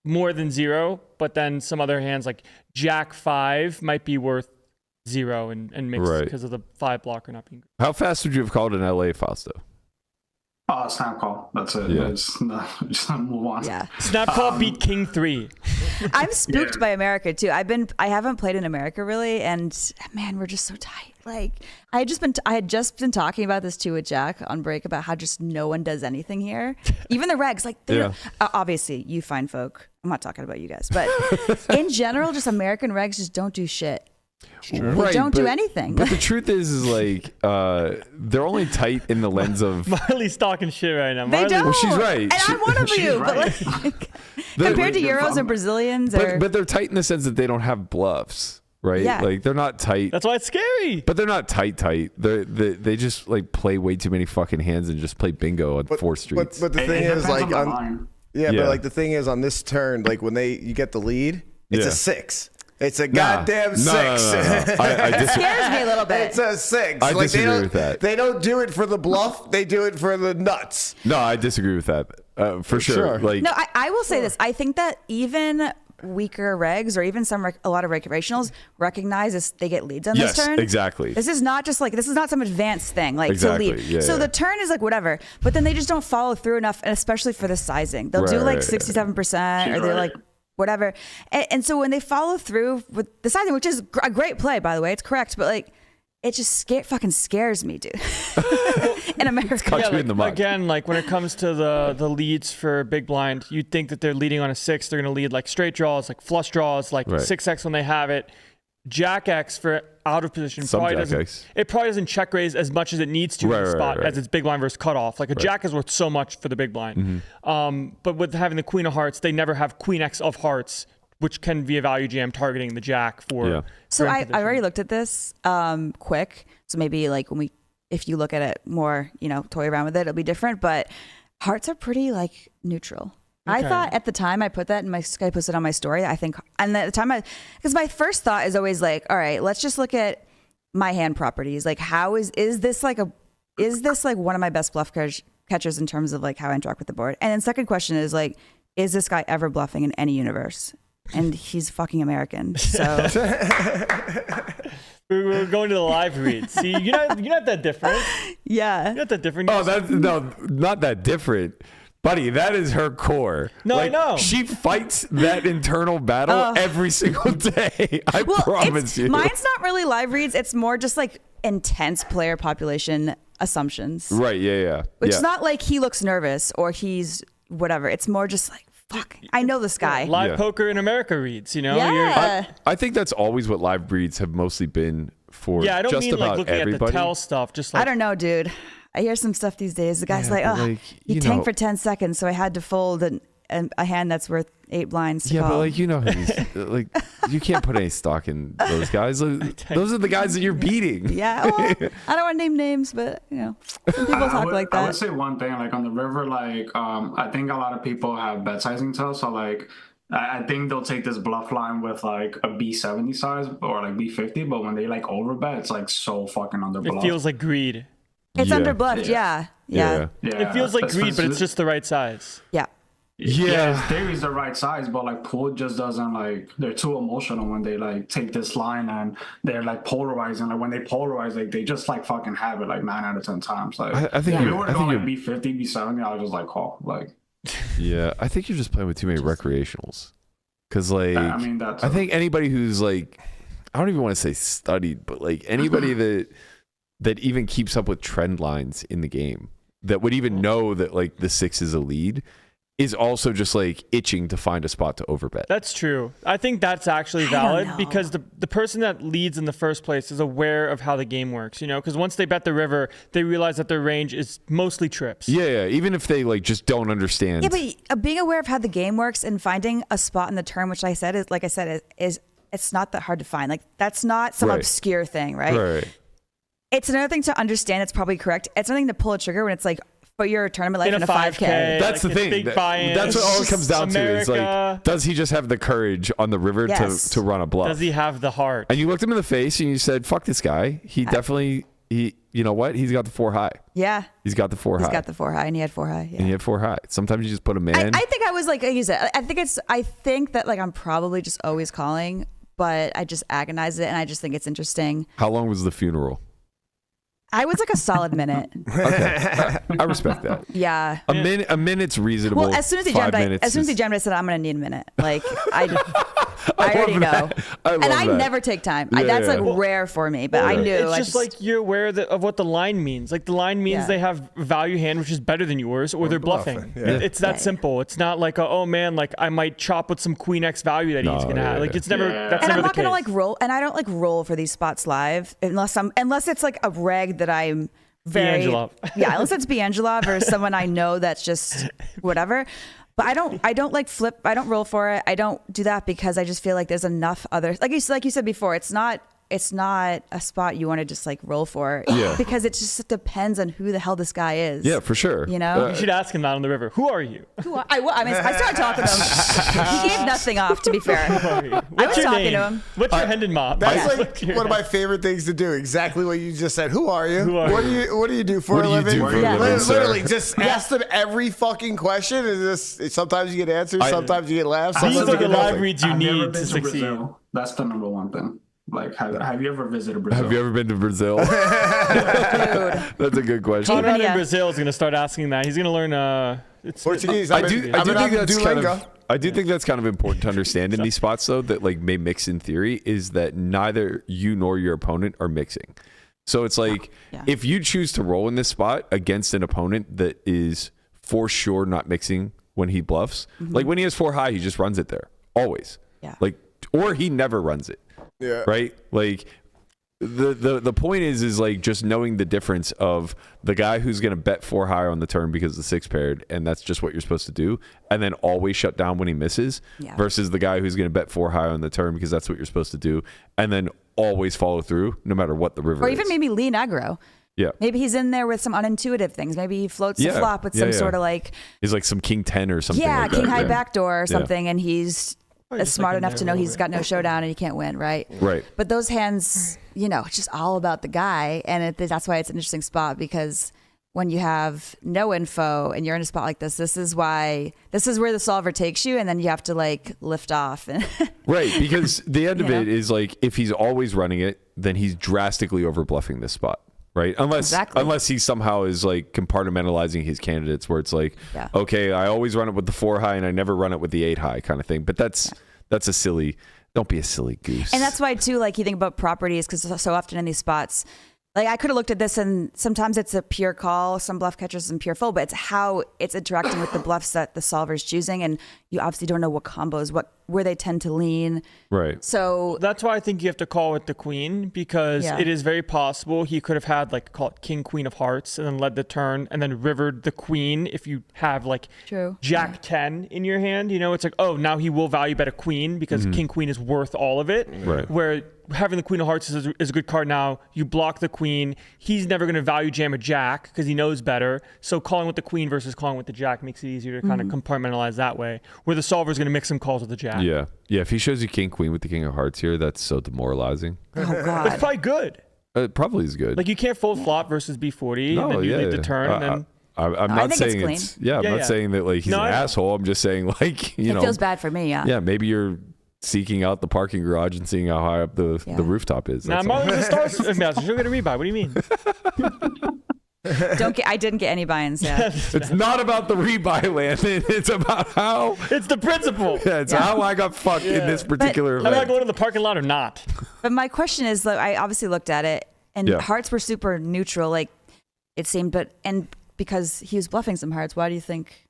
S5: more than 0, but then some other hands like jack 5 might be worth 0 and mixed because of the 5 blocker not being good.
S6: How fast would you have called in LA, Fausto?
S9: Snap call. That's it.
S6: Yeah.
S9: Just move on.
S8: Yeah.
S5: Snap call beat King 3.
S8: I'm spooked by America too. I haven't played in America really, and man, we're just so tight. Like I had just been talking about this too with Jack on break about how just no one does anything here. Even the regs, like obviously you fine folk. I'm not talking about you guys, but in general, just American regs just don't do shit. They don't do anything.
S6: But the truth is like they're only tight in the lens of
S5: Marley's talking shit right now.
S8: They don't.
S6: Well, she's right.
S8: And I'm one of you,
S9: right.
S8: but like compared to Euros and Brazilians,
S6: but they're tight in the sense that they don't have bluffs, right?
S8: Yeah.
S6: Like they're not tight.
S5: That's why it's scary.
S6: But they're not tight. They just like play way too many fucking hands and just play bingo on 4 streets.
S3: But the thing is, like,
S9: on the line.
S3: but like the thing is on this turn, like when you get the lead, it's a 6. It's a goddamn 6.
S6: No.
S8: it scares me a little bit.
S3: It's a 6.
S6: I
S3: like,
S6: disagree with that.
S3: They don't do it for the bluff. They do it for the nuts.
S6: No, I disagree with that for sure. Like,
S8: no, I will say this. I think that even weaker regs or even a lot of recreationals recognize this, they get leads on this turn.
S6: Exactly.
S8: This is not some advanced thing like
S6: Exactly.
S8: to lead.
S6: Yeah,
S8: so the turn is like whatever, but then they just don't follow through enough, and especially for the sizing. They'll do like 67% or they're like whatever. And so when they follow through with the sizing, which is a great play, by the way, it's correct, but like it just fucking scares me, dude. In America.
S5: Yeah, like, again, like when it comes to the leads for big blind, you'd think that they're leading on a 6. They're going to lead like straight draws, like flush draws, like 6x when they have it. Jack X for out of position probably doesn't check raise as much as it needs to in the spot as its big blind versus cutoff. Like a Jack is worth so much for the big blind. Mm-hmm. But with having the Queen of Hearts, they never have Queen X of Hearts, which can be a value jam targeting the Jack for. Yeah.
S8: So I already looked at this quick. So maybe like if you look at it more, toy around with it, it'll be different. But hearts are pretty like neutral. Okay. I thought at the time I put that in I posted on my story. I think, and at the time because my first thought is always like, all right, let's just look at my hand properties. Like, how is this like one of my best bluff catchers in terms of like how I interact with the board? And then second question is like, is this guy ever bluffing in any universe? And he's fucking American. So
S5: we're going to the live read. See, you're not that different.
S8: Yeah,
S5: you're not that different.
S6: Not that different. Buddy, that is her core.
S5: No, I know.
S6: She fights that internal battle every single day. I promise you.
S8: Mine's not really live reads. It's more just like intense player population assumptions.
S6: Right, yeah.
S8: Which is not like he looks nervous or he's whatever. It's more just like, fuck, I know this guy.
S5: Live poker in America reads,
S8: Yeah.
S6: I think that's always what live reads have mostly been for.
S5: Yeah, I don't
S6: just
S5: mean
S6: about
S5: like looking
S6: everybody.
S5: at the tell stuff. Just like,
S8: I don't know, dude. I hear some stuff these days. The guy's he tanked for 10 seconds, so I had to fold a hand that's worth 8 blinds to call.
S6: But like he's like you can't put any stock in those guys. Those are the guys that you're beating.
S8: Yeah, well, I don't want to name names, but some people talk like that.
S9: I would say one thing, like on the river, like I think a lot of people have bet sizing tells, so like I think they'll take this bluff line with like a B70 size or like B50, but when they like overbet, it's like so fucking under bluff.
S5: It feels like greed.
S8: It's under bluffed, yeah.
S5: It feels like greed, but it's just the right size.
S8: Yeah.
S9: Yeah, theory's the right size, but like pool just doesn't like. They're too emotional when they like take this line and they're like polarizing. Like when they polarize, like they just like fucking have it like 9 out of 10 times. Like
S6: I think
S9: if we were going like B50, B70, I was just like call like.
S6: Yeah, I think you're just playing with too many recreationals. Because like I think anybody who's like, I don't even want to say studied, but like anybody that even keeps up with trend lines in the game, that would even know that like the 6 is a lead, is also just like itching to find a spot to overbet.
S5: That's true. I think that's actually valid because the person that leads in the first place is aware of how the game works, because once they bet the river, they realize that their range is mostly trips.
S6: Yeah. Even if they like just don't understand.
S8: Yeah, but being aware of how the game works and finding a spot in the turn, which I said is it's not that hard to find. Like that's not some obscure thing, right? It's another thing to understand. It's probably correct. It's another thing to pull a trigger when it's like, put your tournament life in a 5K.
S6: That's the thing. That's what all it comes down to is like, does he just have the courage on the river to run a bluff?
S5: Does he have the heart?
S6: And you looked him in the face and you said, fuck this guy. He definitely, you know what? He's got the 4 high.
S8: Yeah.
S6: He's got the 4 high.
S8: He's got the 4 high and he had 4 high. Yeah.
S6: And he had 4 high. Sometimes you just put a man.
S8: I think I was like, I think that like I'm probably just always calling, but I just agonize it and I just think it's interesting.
S6: How long was the funeral?
S8: I was like a solid minute.
S6: Okay, I respect that.
S8: Yeah.
S6: A minute's reasonable.
S8: Well, as soon as he
S6: 5
S8: jammed,
S6: minutes
S8: I said I'm gonna need a minute. Like I already know, and I never take time. That's like rare for me. But I knew.
S5: It's just like you're aware of what the line means. Like the line means they have value hand which is better than yours, or they're bluffing. It's that simple. It's not like oh man, like I might chop with some Queen X value that he's gonna have. Like it's never. That's
S8: and
S5: never
S8: I'm not
S5: the
S8: gonna
S5: case.
S8: like roll, and I don't like roll for these spots live unless it's like a reg that I'm very unless it's Biangelov or someone I know that's just whatever. But I don't like flip. I don't roll for it. I don't do that because I just feel like there's enough others. Like you said before, it's not a spot you want to just like roll for.
S6: Yeah.
S8: Because it just depends on who the hell this guy is.
S6: Yeah, for sure.
S8: You know?
S5: You should ask him that on the river. Who are you?
S8: I started talking to him. He gave nothing off, to be fair. I was talking to him.
S5: What's your Hendon mob?
S3: That's like one of my favorite things to do. Exactly what you just said. Who are you? What do you do for a living? Literally, just ask them every fucking question. Sometimes you get answers, sometimes you get laughs.
S5: These
S3: Sometimes
S5: are
S3: you
S5: the
S3: get
S5: live
S3: nothing.
S5: reads you
S9: I've never
S5: need
S9: been
S5: to
S9: to
S5: succeed.
S9: Brazil. That's the number one thing. Like, have you ever visited Brazil?
S6: Have you ever been to Brazil?
S8: Dude.
S6: That's a good question.
S5: Conrad in Brazil is going to start asking that. He's going to learn
S3: Portuguese.
S6: I do think that's kind of important to understand in these spots, though, that like may mix in theory, is that neither you nor your opponent are mixing. So it's like if you choose to roll in this spot against an opponent that is for sure not mixing when he bluffs, like when he has 4 high, he just runs it there always.
S8: Yeah.
S6: Like, or he never runs it.
S3: Yeah.
S6: Right. Like the point is like just knowing the difference of the guy who's going to bet 4 high on the turn because the 6 paired, and that's just what you're supposed to do, and then always shut down when he misses, versus the guy who's going to bet 4 high on the turn because that's what you're supposed to do, and then always follow through no matter what the river is.
S8: Or even maybe lean aggro.
S6: Yeah.
S8: Maybe he's in there with some unintuitive things. Maybe he floats the flop with some sort of like.
S6: He's like some king 10 or something.
S8: Yeah,
S6: like
S8: king
S6: that.
S8: high backdoor or something, and he's smart
S5: like
S8: enough to know he's got no showdown and he can't win, right?
S6: Right.
S8: But those hands, it's just all about the guy, and that's why it's an interesting spot, because when you have no info and you're in a spot like this is where the solver takes you, and then you have to like lift off.
S6: Right, because the end of it is like if he's always running it, then he's drastically over bluffing this spot. Right. Unless he somehow is like compartmentalizing his candidates where it's like, okay, I always run it with the 4 high and I never run it with the 8 high kind of thing. But that's a silly, don't be a silly goose.
S8: And that's why too, like you think about properties, because so often in these spots, like I could have looked at this and sometimes it's a pure call, some bluff catchers and pure fold, but it's how it's interacting with the bluffs that the solver's choosing. And you obviously don't know what combos, where they tend to lean.
S6: Right.
S8: So
S5: that's why I think you have to call with the queen, because it is very possible he could have had like call it king queen of hearts and then led the turn and then rivered the queen. If you have like jack 10 in your hand, it's like, oh, now he will value bet a queen because king queen is worth all of it.
S6: Right. Where
S5: having the queen of hearts is a good card. Now you block the queen. He's never going to value jam a jack because he knows better. So calling with the queen versus calling with the jack makes it easier to kind of compartmentalize that way, where the solver is going to mix some calls with the jack.
S6: Yeah. If he shows you king queen with the king of hearts here, that's so demoralizing.
S8: Oh God.
S5: It's probably good.
S6: It probably is good.
S5: Like you can't fold flop versus B40 and then you leave the turn. And then
S6: I'm not saying
S8: it's
S6: I'm not saying that like he's an asshole. I'm just saying like
S8: it feels bad for me.
S6: Yeah. Maybe you're seeking out the parking garage and seeing how high up the rooftop is.
S5: Now Marle and Stars ambassador. She'll get a rebuy. What do you mean?
S8: I didn't get any buy-ins yet.
S6: It's not about the rebuy, Landon. It's about how.
S5: It's the principle.
S6: Yeah, it's how I got fucked in this particular event.
S5: Am I going to the parking lot or not?
S8: But my question is, like, I obviously looked at it, and hearts were super neutral, like it seemed. And because he was bluffing some hearts, why do you think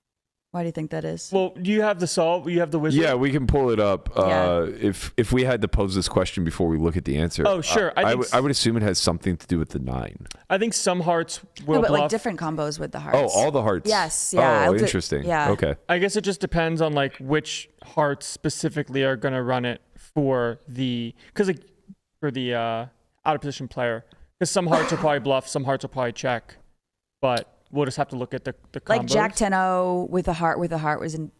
S8: that is?
S5: Well, do you have the solve? You have the wizard?
S6: Yeah, we can pull it up. If we had to pose this question before we look at the answer.
S5: Oh, sure.
S6: I would assume it has something to do with the 9.
S5: I think some hearts will
S8: but
S5: bluff.
S8: like different combos with the hearts.
S6: Oh, all the hearts.
S8: Yes. Yeah.
S6: Oh, interesting.
S8: Yeah.
S6: Okay.
S5: I guess it just depends on like which hearts specifically are going to run it for the out of position player. Because some hearts will probably bluff, some hearts will probably check, but we'll just have to look at the combos.
S8: Like Jack 10-0 with a heart wasn't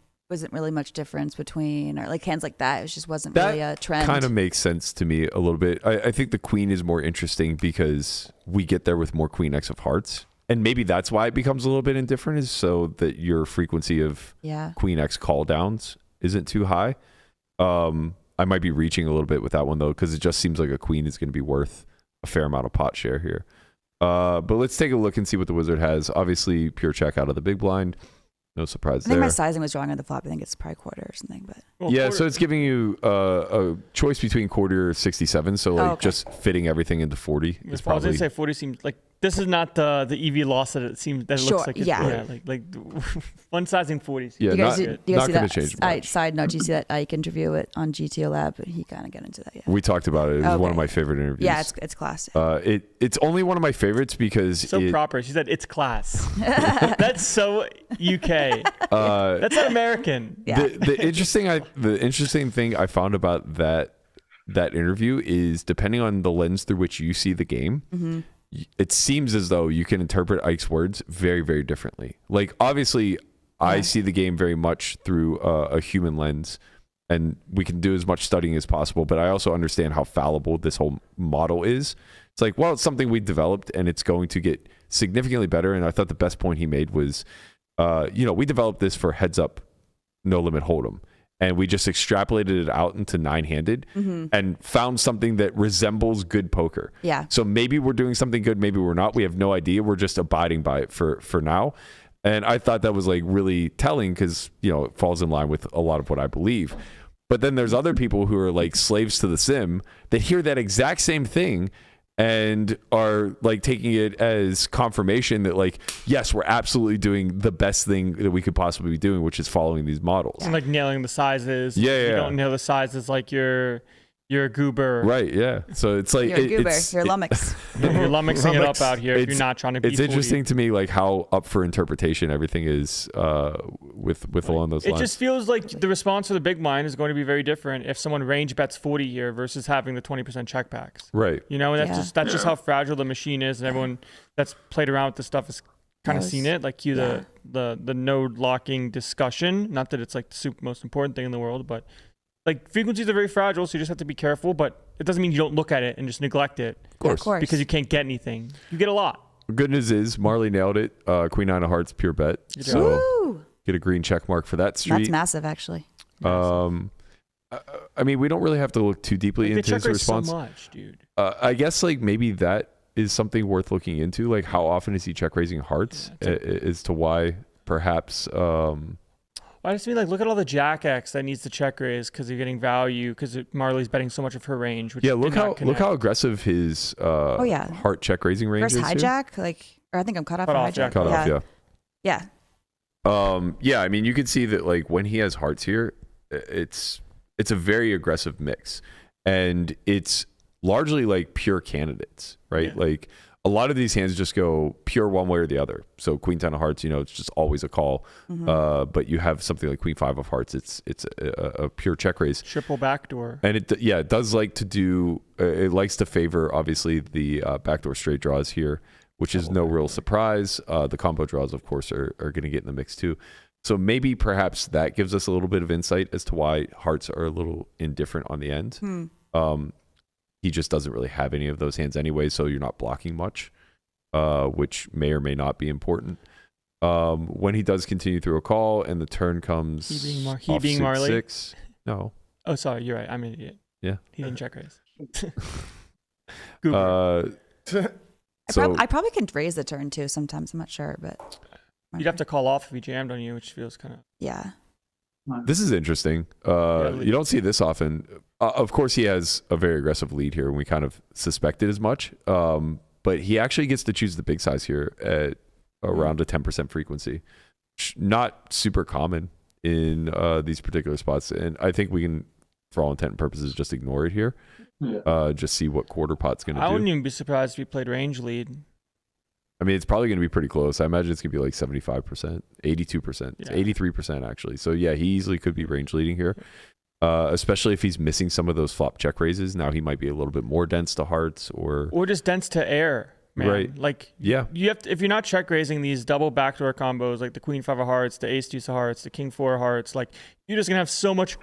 S8: really much difference between, or like hands like that. It just wasn't really a trend.
S6: Kind of makes sense to me a little bit. I think the queen is more interesting because we get there with more queen X of hearts. And maybe that's why it becomes a little bit indifferent, is so that your frequency of queen X call downs isn't too high. I might be reaching a little bit with that one though, because it just seems like a queen is going to be worth a fair amount of pot share here. But let's take a look and see what the wizard has. Obviously, pure check out of the big blind. No surprise
S8: I think
S6: there.
S8: my sizing was wrong on the flop. I think it's probably quarter or something. But
S6: Yeah, so it's giving you a choice between quarter or 67. So like
S8: okay.
S6: just fitting everything into 40 is
S5: I was
S6: probably.
S5: gonna say 40 seems like this is not the EV loss that it seems that it
S8: Sure,
S5: looks like.
S8: yeah.
S5: Like one sizing 40.
S6: Yeah,
S8: you guys,
S6: not,
S8: do you
S6: not
S8: guys see
S6: going
S8: that?
S6: to change much.
S8: Side note: do you see that Ike interview on GTO Lab? He kind of got into that. Yeah.
S6: We talked about it. It was one of
S8: Okay.
S6: my favorite interviews.
S8: Yeah, it's classic.
S6: It's only one of my favorites because
S5: So proper. She said it's class. That's so UK. That's not American.
S8: Yeah.
S6: The interesting thing I found about that interview is depending on the lens through which you see the game, it seems as though you can interpret Ike's words very, very differently. Like obviously, I see the game very much through a human lens, and we can do as much studying as possible. But I also understand how fallible this whole model is. It's like, well, it's something we developed, and it's going to get significantly better. And I thought the best point he made was, we developed this for heads up, no limit hold'em. And we just extrapolated it out into 9-handed and found something that resembles good poker.
S8: Yeah.
S6: So maybe we're doing something good, maybe we're not. We have no idea. We're just abiding by it for now. And I thought that was like really telling because, it falls in line with a lot of what I believe. But then there's other people who are like slaves to the sim that hear that exact same thing and are like taking it as confirmation that like, yes, we're absolutely doing the best thing that we could possibly be doing, which is following these models.
S5: And like nailing the sizes.
S6: Yeah,
S5: If you
S6: yeah.
S5: don't nail the sizes, like you're a goober.
S6: Right, yeah. So it's like
S8: You're a goober. You're lummox.
S5: You're lummoxing it up out here if you're not trying to be
S6: It's
S5: 40.
S6: interesting to me like how up for interpretation everything is with along those
S5: It
S6: lines.
S5: just feels like the response to the big blind is going to be very different if someone range bets 40 here versus having the 20% check backs.
S6: Right.
S5: And that's just how fragile the machine is, and everyone that's played around with this stuff has kind of seen it. Like the node locking discussion. Not that it's like the most important thing in the world, but like frequencies are very fragile, so you just have to be careful. But it doesn't mean you don't look at it and just neglect it.
S6: Of course.
S5: Because you can't get anything. You get a lot.
S6: Good news is Marley nailed it. Queen 9 of hearts, pure bet. So
S8: Woo!
S6: get a green check mark for that street.
S8: That's massive, actually.
S6: I mean, we don't really have to look too deeply into his response.
S5: So much, dude.
S6: I guess like maybe that is something worth looking into. Like how often is he check raising hearts as to why perhaps.
S5: I just mean like look at all the Jack X that needs to check raise because you're getting value because Marley's betting so much of her range. Which
S6: Look how aggressive his heart check raising range
S8: Versus
S6: is.
S8: hijack, or I think I'm cut off for
S5: off,
S8: hijack.
S6: Cut off,
S8: yeah.
S6: I mean, you can see that like when he has hearts here, it's a very aggressive mix, and it's largely like pure candidates, right?
S5: Yeah.
S6: Like a lot of these hands just go pure one way or the other. So Queen 10 of hearts, it's just always a call. But you have something like Queen 5 of hearts. It's a pure check raise.
S5: Triple backdoor.
S6: And it does like to do. It likes to favor obviously the backdoor straight draws here, which is no real surprise. The combo draws, of course, are going to get in the mix too. So maybe perhaps that gives us a little bit of insight as to why hearts are a little indifferent on the end. He just doesn't really have any of those hands anyway, so you're not blocking much, which may or may not be important. When he does continue through a call and the turn comes
S5: He being Marley?
S6: 6, no.
S5: Oh, sorry, you're right. I'm an idiot.
S6: Yeah.
S5: He didn't check raise.
S8: I probably can raise the turn too sometimes. I'm not sure, but
S5: You'd have to call off if he jammed on you, which feels kind of.
S8: Yeah.
S6: This is interesting. You don't see this often. Of course, he has a very aggressive lead here, and we kind of suspected as much. But he actually gets to choose the big size here at around a 10% frequency. Not super common in these particular spots. And I think we can, for all intent and purposes, just ignore it here. Just see what quarter pot's going to do.
S5: I wouldn't even be surprised if he played range lead.
S6: I mean, it's probably going to be pretty close. I imagine it's going to be like 75%, 82%, 83% actually. So yeah, he easily could be range leading here, especially if he's missing some of those flop check raises. Now he might be a little bit more dense to hearts or
S5: just dense to air, man.
S6: Right.
S5: Like
S6: yeah,
S5: you have to, if you're not check raising these double backdoor combos like the Queen 5 of hearts, the Ace Deuce of hearts, the King 4 of hearts, like you're just gonna have so much.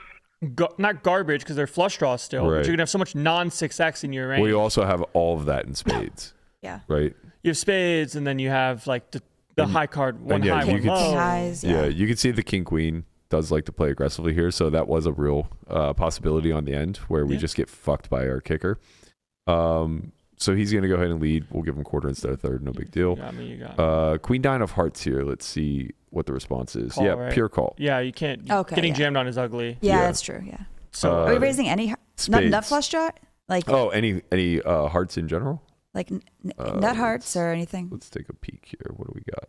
S5: Not garbage because they're flush draws still, but you're gonna have so much non 6x in your range.
S6: Well, you also have all of that in spades.
S8: Yeah.
S6: Right.
S5: You have spades, and then you have like the high card, one high, one
S6: King
S5: low.
S8: Highs,
S6: yeah, you can see the King Queen does like to play aggressively here, so that was a real possibility on the end where we just get fucked by our kicker. So he's going to go ahead and lead. We'll give him quarter instead of third. No big deal.
S5: You got me. You got me.
S6: Queen 9 of hearts here. Let's see what the response is.
S5: Call,
S6: yeah,
S5: right?
S6: pure call.
S5: Yeah, you can't.
S8: Okay,
S5: getting
S8: yeah.
S5: jammed on is ugly.
S8: Yeah,
S6: Yeah.
S8: that's true. Yeah.
S5: So
S8: Are we raising any
S6: spades.
S8: nut flush draw? Like
S6: any hearts in general?
S8: like nut hearts or anything?
S6: Let's take a peek here. What do we got?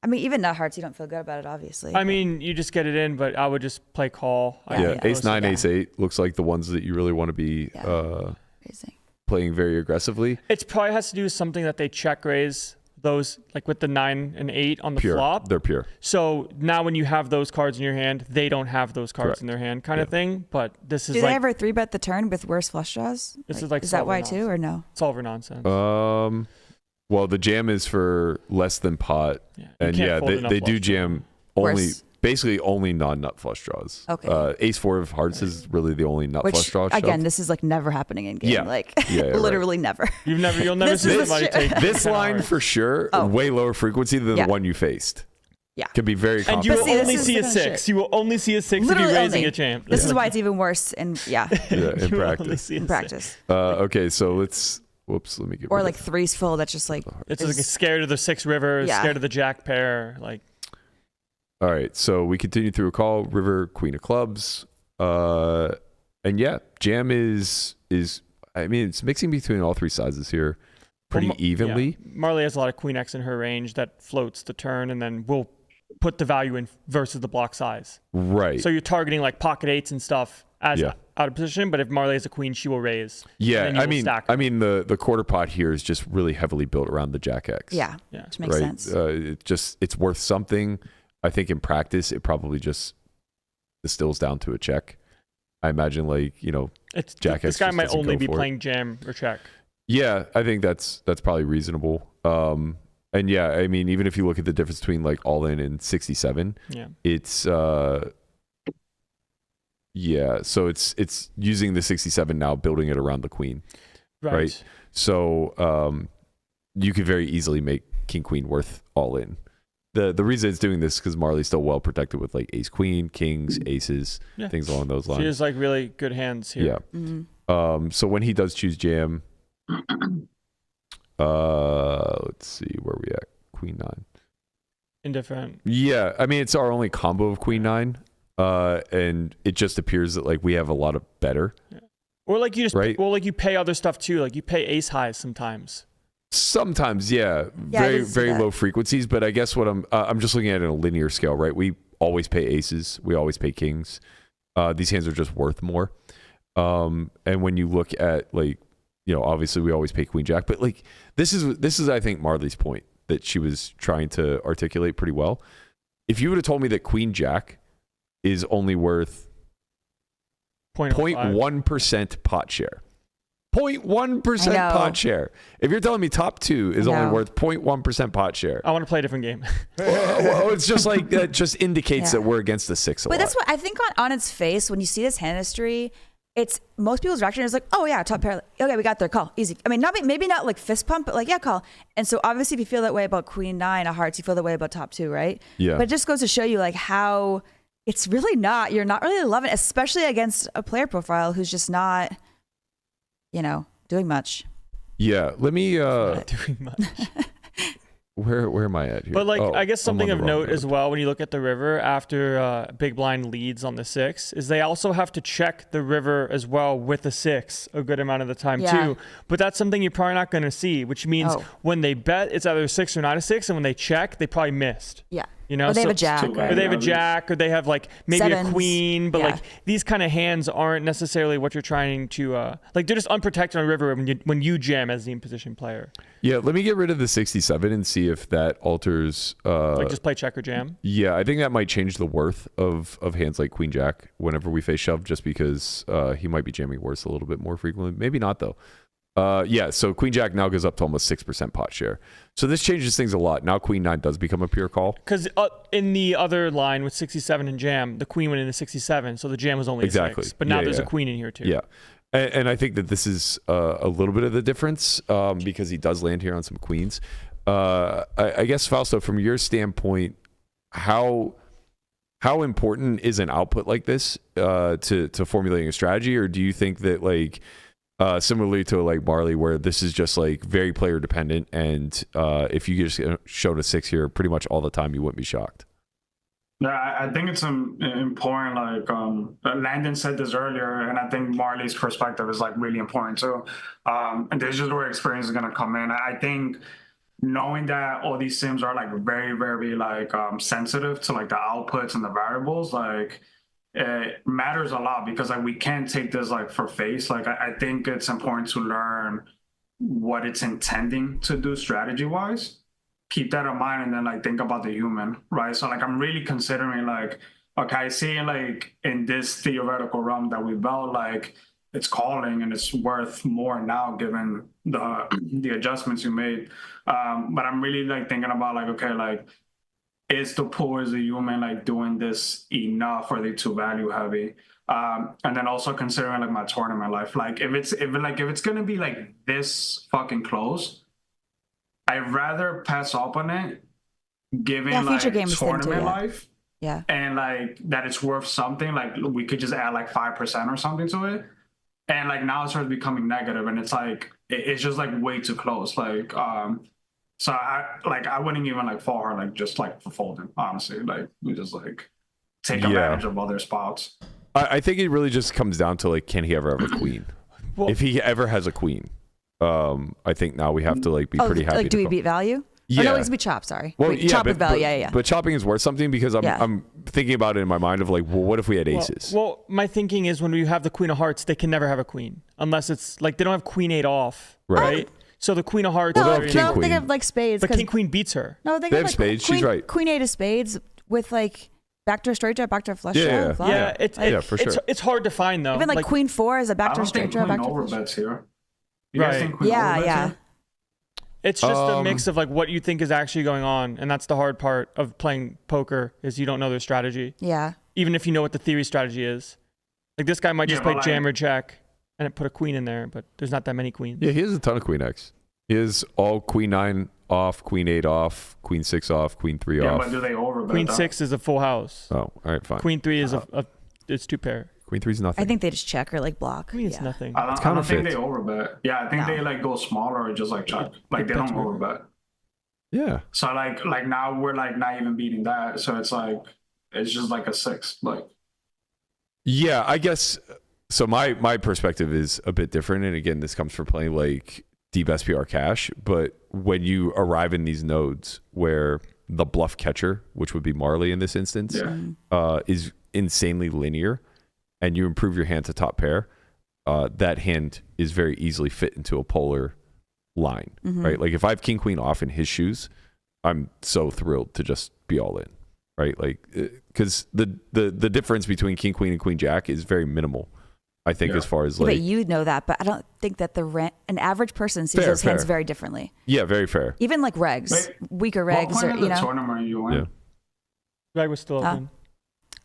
S8: I mean, even nut hearts, you don't feel good about it, obviously.
S5: I mean, you just get it in, but I would just play call. I
S8: Yeah,
S5: think
S6: Ace
S5: mostly.
S6: 9, Ace 8 looks like the ones that you really want to be
S8: Raising.
S6: playing very aggressively.
S5: It probably has to do with something that they check raise those, like with the 9 and 8 on the
S6: Pure.
S5: flop.
S6: They're pure.
S5: So now when you have those cards in your hand, they don't have those cards
S6: Correct.
S5: in their hand, kind of thing. But this is
S8: Do
S5: like
S8: they ever 3-bet the turn with worse flush draws?
S5: This is like
S8: is that why
S5: solver
S8: too, or no?
S5: solver nonsense.
S6: Well, the jam is for less than pot,
S5: Yeah. You
S6: and
S5: can't
S6: yeah,
S5: fold enough
S6: they do
S5: flush draw.
S6: jam only,
S8: Worse.
S6: basically only non-nut flush draws.
S8: Okay.
S6: Ace 4 of hearts is really the only nut flush
S8: Which
S6: draw.
S8: again,
S6: shoved.
S8: this is like never happening in game.
S6: Yeah.
S8: Like
S6: Yeah, right.
S8: literally never.
S5: You'll never
S8: This
S5: see
S8: is
S5: somebody
S8: shit.
S5: take
S6: This
S5: 10
S6: line
S5: hours.
S6: for sure,
S8: Oh.
S6: way lower frequency than
S8: Yeah.
S6: the one you faced.
S8: Yeah.
S6: Can be very
S5: And you
S6: confident.
S5: will
S8: see, this
S5: only
S8: is
S5: see
S8: the
S5: a
S8: kind of
S5: 6.
S8: shit.
S5: You will only see a 6 if
S8: Literally
S5: you're raising
S8: only.
S5: a champ.
S8: This is why it's even worse in
S6: Yeah, in
S5: You will only
S6: practice.
S5: see a
S8: in
S5: 6.
S8: practice.
S6: Okay, so let me get
S8: Or
S6: rid
S8: like
S6: of-
S8: threes full. That's just like
S5: It's like scared of the 6 river,
S8: Yeah.
S5: scared of the jack pair. Like
S6: All right, so we continue through a call. River, queen of clubs, and yeah, jam is. I mean, it's mixing between all three sizes here, pretty evenly.
S5: Yeah. Marley has a lot of queen X in her range that floats the turn, and then we'll put the value in versus the block size.
S6: Right.
S5: So you're targeting like pocket 8s and stuff as
S6: Yeah.
S5: out of position, but if Marley has a queen, she will raise.
S6: Yeah,
S5: and then you will stack her.
S6: the quarter pot here is just really heavily built around the jack X.
S8: yeah,
S5: Yeah.
S8: which makes sense.
S6: It's worth something. I think in practice it probably just distills down to a check. I imagine
S5: It's
S6: Jack
S5: this
S6: X
S5: guy
S6: just
S5: might
S6: doesn't
S5: only
S6: go
S5: be
S6: for it.
S5: playing jam or check.
S6: Yeah, I think that's probably reasonable. And yeah, I mean, even if you look at the difference between like all in and 67,
S5: Yeah.
S6: it's yeah, so it's using the 67 now, building it around the queen. Right. So you could very easily make king queen worth all in. The reason it's doing this because Marley's still well protected with like ace queen, kings, aces,
S5: Yeah.
S6: things along those lines.
S5: She has like really good hands here.
S6: Yeah.
S8: Mhm.
S6: So when he does choose jam, let's see where we at. Queen 9.
S5: Indifferent.
S6: Yeah, I mean it's our only combo of queen 9, and it just appears that like we have a lot of better.
S5: Or like you just
S6: Right.
S5: well, like you pay other stuff too. Like you pay ace highs sometimes.
S6: Sometimes, yeah,
S8: Yeah, I
S6: very
S8: did see
S6: very
S8: that.
S6: low frequencies. But I guess what I'm just looking at it in a linear scale, right? We always pay aces, we always pay kings. These hands are just worth more. And when you look at like, obviously we always pay queen jack, but like this is I think Marley's point that she was trying to articulate pretty well. If you would have told me that queen jack is only worth 0.1% pot share. 0.1%
S8: I know.
S6: pot share. If you're telling me top 2 is
S8: I
S6: only
S8: know.
S6: worth 0.1% pot share,
S5: I want to play a different game.
S6: well, it's just like that just indicates
S8: Yeah.
S6: that we're against the 6 a
S8: But
S6: lot.
S8: that's what I think on its face when you see this hand history. It's most people's reaction is like, oh yeah, top pair. Okay, we got there. Call easy. I mean, maybe not like fist pump, but like yeah, call. And so obviously, if you feel that way about queen 9 of hearts, you feel that way about top 2, right?
S6: Yeah.
S8: But it just goes to show you like how it's really not. You're not really loving it, especially against a player profile who's just not, doing much.
S6: Yeah, let me
S5: Not doing much.
S6: where am I at here?
S5: But like,
S6: Oh,
S5: I guess
S6: I'm
S5: something
S6: on
S5: of
S6: the wrong
S5: note as
S6: node.
S5: well when you look at the river after big blind leads on the 6 is they also have to check the river as well with the 6 a good amount of the time
S8: Yeah.
S5: too. But that's something you're probably not going to see, which means
S8: Oh.
S5: when they bet, it's either a 6 or not a 6, and when they check, they probably missed.
S8: Yeah.
S5: Or
S8: they have a jack,
S9: so-
S8: right?
S5: Or they have a jack, or they have like maybe
S8: Sevens.
S5: a queen, but
S8: Yeah.
S5: like these kind of hands aren't necessarily what you're trying to like. They're just unprotected on river when you jam as the imposition player.
S6: Yeah, let me get rid of the 67 and see if that alters.
S5: Like just play check or jam.
S6: Yeah, I think that might change the worth of hands like queen jack whenever we face shove, just because he might be jamming worse a little bit more frequently. Maybe not though. Yeah, so queen jack now goes up to almost 6% pot share. So this changes things a lot. Now queen 9 does become a pure call.
S5: Because in the other line with 67 and jam, the queen went into 67, so the jam was only
S6: Exactly.
S5: a 6. But now
S6: Yeah,
S5: there's
S6: yeah.
S5: a queen in here too.
S6: Yeah. And I think that this is a little bit of the difference because he does land here on some queens. I guess, Fausto, from your standpoint, how important is an output like this to formulating a strategy? Or do you think that like Similarly to like Marley, where this is just like very player dependent, and if you just showed a 6 here pretty much all the time, you wouldn't be shocked.
S9: Yeah, I think it's important. Like Landon said this earlier, and I think Marley's perspective is like really important too. And this is just where experience is gonna come in. I think knowing that all these sims are like very, very like sensitive to like the outputs and the variables, like it matters a lot, because like we can't take this like for face. Like I think it's important to learn what it's intending to do strategy wise. Keep that in mind, and then like think about the human, right? So like I'm really considering like, okay, I see like in this theoretical realm that we built, like it's calling and it's worth more now given the adjustments you made. But I'm really like thinking about like, okay, like is the pool as a human like doing this enough? Or are they too value heavy? And then also considering like my tournament life, like if it's gonna be like this fucking close, I'd rather pass up on it, given like tournament life, and like that it's worth something. Like we could just add like 5% or something to it, and like now it starts becoming negative, and it's like it's just like way too close. Like so I wouldn't even like fall hard, like just like for folding. Honestly, like we just like take advantage of other spots.
S6: I think it really just comes down to like, can he ever have a queen? Well, if he ever has a queen. I think now we have to like be pretty happy.
S8: Like, do we beat value?
S6: Yeah.
S8: Or no, it needs to be chop. Sorry.
S6: Well,
S8: Wait, chop with value. Yeah.
S6: But chopping is worth something, because I'm thinking about it in my mind of like, well, what if we had aces?
S5: Well, my thinking is when we have the queen of hearts, they can never have a queen unless it's like they don't have queen 8 off, right? So the queen of hearts.
S8: No, they have like spades.
S5: But king queen beats her.
S8: No, they
S6: have
S8: like
S6: spades.
S8: Queen,
S6: she's right.
S8: Queen 8 of spades with like backdoor straight draw, backdoor flush draw.
S5: Yeah,
S6: for sure.
S5: It's hard to find though.
S8: Even like queen 4 is a backdoor straight draw, backdoor flush.
S9: Here.
S5: Right.
S8: Yeah.
S5: It's just a mix of like what you think is actually going on, and that's the hard part of playing poker is you don't know their strategy.
S8: Yeah.
S5: Even if you know what the theory strategy is, like this guy might just play jam or check and put a queen in there, but there's not that many queens.
S6: Yeah, he has a ton of queen X. He has all queen 9 off, queen 8 off, queen 6 off, queen 3 off.
S9: Yeah, but do they overbet?
S5: Queen 6 is a full house.
S6: Oh, all right, fine.
S5: Queen 3 is it's 2 pair.
S6: Queen 3 is nothing.
S8: I think they just check or like block.
S5: Queen is nothing.
S9: I don't think they overbet. Yeah, I think they like go smaller or just like check. Like they don't overbet.
S6: Yeah.
S9: So like now we're like not even beating that. So it's like it's just like a 6. Like.
S6: Yeah, I guess. So my perspective is a bit different, and again, this comes from playing like deep SPR cash. But when you arrive in these nodes where the bluff catcher, which would be Marley in this instance, is insanely linear, and you improve your hand to top pair, that hand is very easily fit into a polar line, right? Like if I have king queen off in his shoes, I'm so thrilled to just be all in, right? Like because the difference between king queen and queen jack is very minimal, I think, as far as like.
S8: But you know that, but I don't think that an average person sees those hands very differently.
S6: Yeah, very fair.
S8: Even like regs, weaker regs,
S9: what point
S8: or
S9: of the tournament are you in?
S6: Yeah.
S5: Reg was still open.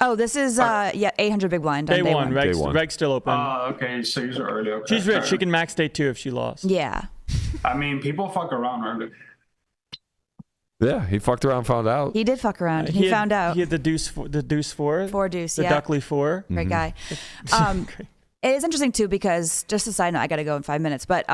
S8: Oh, this is 800 big blind.
S5: Day one. Reg's still open.
S9: Okay, so you're early. Okay.
S5: She's rich. She can max day 2 if she lost.
S8: Yeah.
S9: I mean, people fuck around early.
S6: Yeah, he fucked around, found out.
S8: He did fuck around. He found out.
S5: He had the deuce 4.
S8: Four deuce.
S5: The Duckley 4.
S8: Great guy. It is interesting too because just a side note, I got to go in 5 minutes, but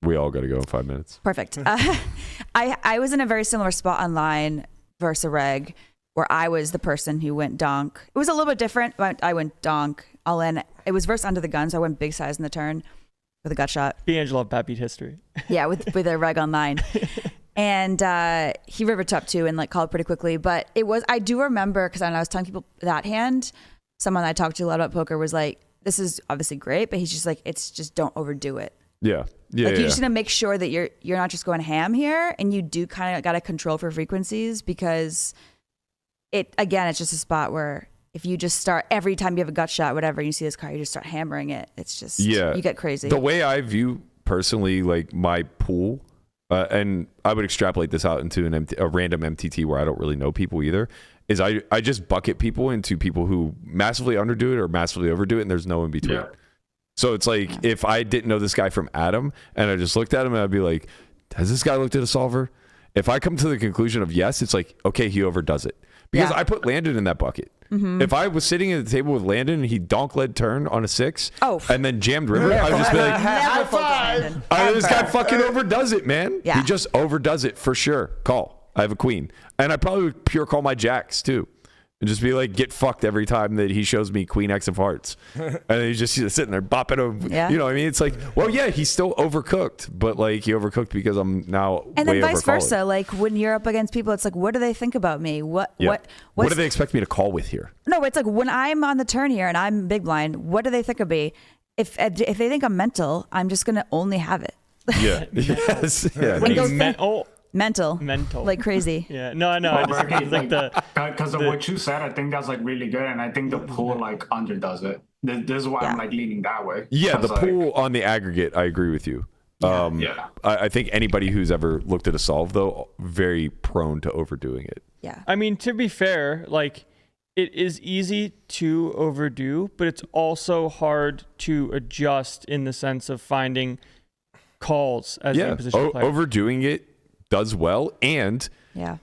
S6: we all got to go in 5 minutes.
S8: Perfect. I was in a very similar spot online versus a reg where I was the person who went donk. It was a little bit different, but I went donk all in. It was versus under the gun, so I went big size in the turn with a gut shot.
S5: D'Angelo of Bad Beat history.
S8: Yeah, with a reg online. And he river top 2 and like called pretty quickly. But I do remember, because I was telling people that hand, someone I talked to a lot about poker was like, this is obviously great, but he's just like, it's just don't overdo it.
S6: Yeah. Yeah.
S8: Like you're just gonna make sure that you're not just going ham here, and you do kind of got to control for frequencies, because it's just a spot where if you just start every time you have a gut shot, whatever, and you see this card, you just start hammering it. It's just you get crazy.
S6: The way I view personally like my pool, and I would extrapolate this out into a random MTT where I don't really know people either, is I just bucket people into people who massively underdo it or massively overdo it, and there's no in between. Yeah. So it's like if I didn't know this guy from Adam and I just looked at him and I'd be like, has this guy looked at a solver? If I come to the conclusion of yes, it's like, okay, he overdoes it. Because I put Landon in that bucket. If I was sitting at the table with Landon and he donk led turn on a 6 and then jammed river, I would just be like,
S4: High five.
S6: this guy fucking overdoes it, man.
S8: Yeah.
S6: He just overdoes it for sure. Call. I have a queen. And I probably would pure call my jacks too. And just be like, get fucked every time that he shows me Queen X of Hearts. And he's just sitting there bopping him.
S8: Yeah.
S6: You know what I mean? It's like, well, yeah, he's still overcooked. But like, he overcooked because I'm now
S8: And
S6: way
S8: then vice
S6: overcalling.
S8: versa. Like when you're up against people, it's like, what do they think about me? What
S6: What
S8: what's,
S6: do they expect me to call with here?
S8: No, it's like when I'm on the turn here and I'm big blind, what do they think of me? If they think I'm mental, I'm just going to only have it.
S6: Yeah. Yes. Yeah.
S5: What do you
S8: Mental. Like crazy.
S5: Yeah. No, I know.
S9: Because of what you said, I think that's like really good, and I think the pool like underdoes it. This is why I'm like leaning that way.
S6: Yeah, the pool on the aggregate, I agree with you. I think anybody who's ever looked at a solve, though, very prone to overdoing it.
S8: Yeah.
S5: I mean, to be fair, like it is easy to overdo, but it's also hard to adjust in the sense of finding calls as the position player.
S6: Overdoing it does well, and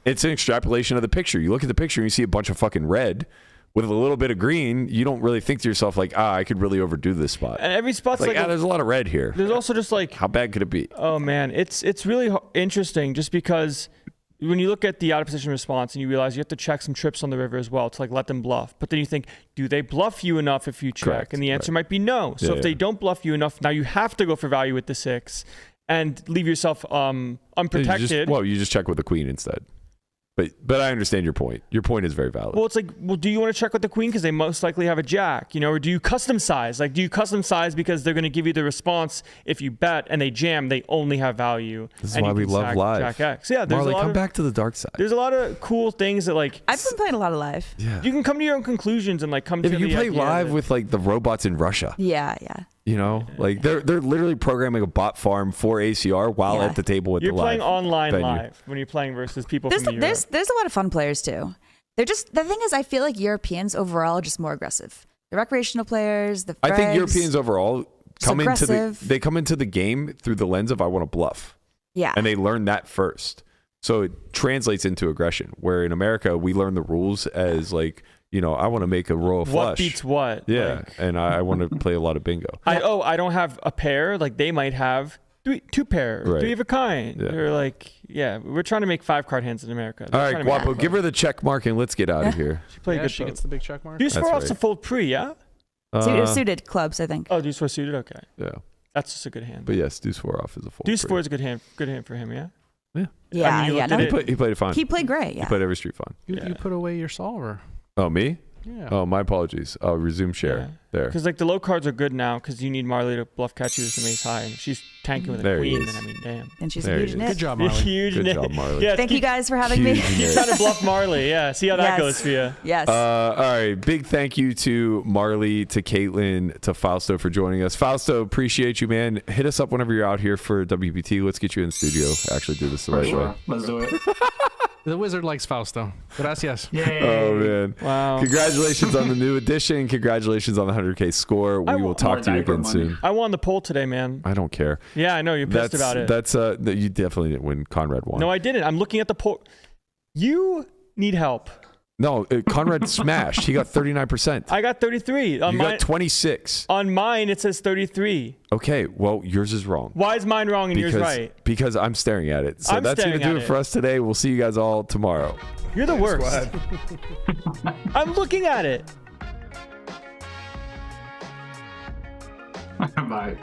S6: it's an extrapolation of the picture. You look at the picture and you see a bunch of fucking red with a little bit of green. You don't really think to yourself like, I could really overdo this spot.
S5: And every spot's like
S6: there's a lot of red here.
S5: There's also just like,
S6: how bad could it be?
S5: Oh man, it's really interesting just because when you look at the out of position response and you realize you have to check some trips on the river as well to like let them bluff. But then you think, do they bluff you enough if you check?
S6: Correct,
S5: and the answer might be no. So if they don't bluff you enough, now you have to go for value with the 6 and leave yourself unprotected.
S6: You just check with the queen instead. But I understand your point. Your point is very valid.
S5: Well, it's like, do you want to check with the queen because they most likely have a jack, or do you custom size? Like, do you custom size because they're going to give you the response if you bet and they jam, they only have value.
S6: This is why we love live.
S5: Jack X. Yeah,
S6: Marley, come back to the dark side.
S5: There's a lot of cool things that like
S8: I've been playing a lot of live.
S6: Yeah.
S5: You can come to your own conclusions and like come to the
S6: you play
S5: idea
S6: live with like the robots in Russia.
S8: Yeah.
S6: Like they're literally programming a bot farm for ACR while at the table with
S5: you're
S6: the live.
S5: You're playing online
S6: venue.
S5: live when you're playing versus people from Europe.
S8: There's a lot of fun players too. They're just, the thing is, I feel like Europeans overall are just more aggressive. The recreational players, the
S6: I think Europeans overall come into the game through the lens of I want to bluff.
S8: Yeah.
S6: And they learn that first. So it translates into aggression. Where in America we learn the rules as like, I want to make a royal flush.
S5: What beats what?
S6: Yeah,
S5: like,
S6: and I want to play a lot of bingo.
S5: I don't have a pair. Like they might have two pair,
S6: right.
S5: 3 of a kind.
S6: Yeah.
S5: They're like, we're trying to make 5-card hands in America.
S6: All right, Guapo, give her the check mark and let's get out of here.
S7: She gets the big check mark.
S5: Deuce 4 off's a fold pre, yeah?
S8: Suited clubs, I think.
S5: Oh, Deuce 4 suited? Okay.
S6: Yeah.
S5: That's just a good hand.
S6: But yes, Deuce 4 off is a fold.
S5: Deuce 4 is a good hand for him, yeah?
S8: Yeah.
S6: He played it fine.
S8: He played great, yeah.
S6: He played every street fine.
S7: You put away your solver.
S6: Oh, me?
S7: Yeah.
S6: Oh, my apologies. I'll resume share there.
S5: Because like the low cards are good now because you need Marley to bluff catch you with some ace high, and she's tanking with a queen. And I mean, damn.
S8: And she's a huge nit.
S7: Good job, Marley.
S5: Huge nit.
S6: Job, Marley.
S5: Yeah,
S8: Thank you guys for having me.
S5: Keep trying to bluff Marley. Yeah, see how that goes for you.
S8: Yes.
S6: All right. Big thank you to Marley, to Caitlin, to Fausto for joining us. Fausto, appreciate you, man. Hit us up whenever you're out here for WPT. Let's get you in the studio. Actually do this the right way.
S9: Let's do it.
S7: The wizard likes Fausto. Gracias.
S9: Yay.
S6: Oh, man.
S5: Wow.
S6: Congratulations on the new edition. Congratulations on the 100K score. We will talk to you again soon.
S5: I won the poll today, man.
S6: I don't care.
S5: Yeah, I know. You're pissed about it.
S6: You definitely didn't win. Conrad won.
S5: No, I didn't. I'm looking at the poll. You need help.
S6: No, Conrad smashed. He got 39%.
S5: I got 33.
S6: You got 26.
S5: On mine, it says 33.
S6: Okay, well, yours is wrong.
S5: Why is mine wrong and yours right?
S6: Because I'm staring at it. So that's going to do it for us today. We'll see you guys all tomorrow.
S5: You're the worst. I'm looking at it.
S9: Bye.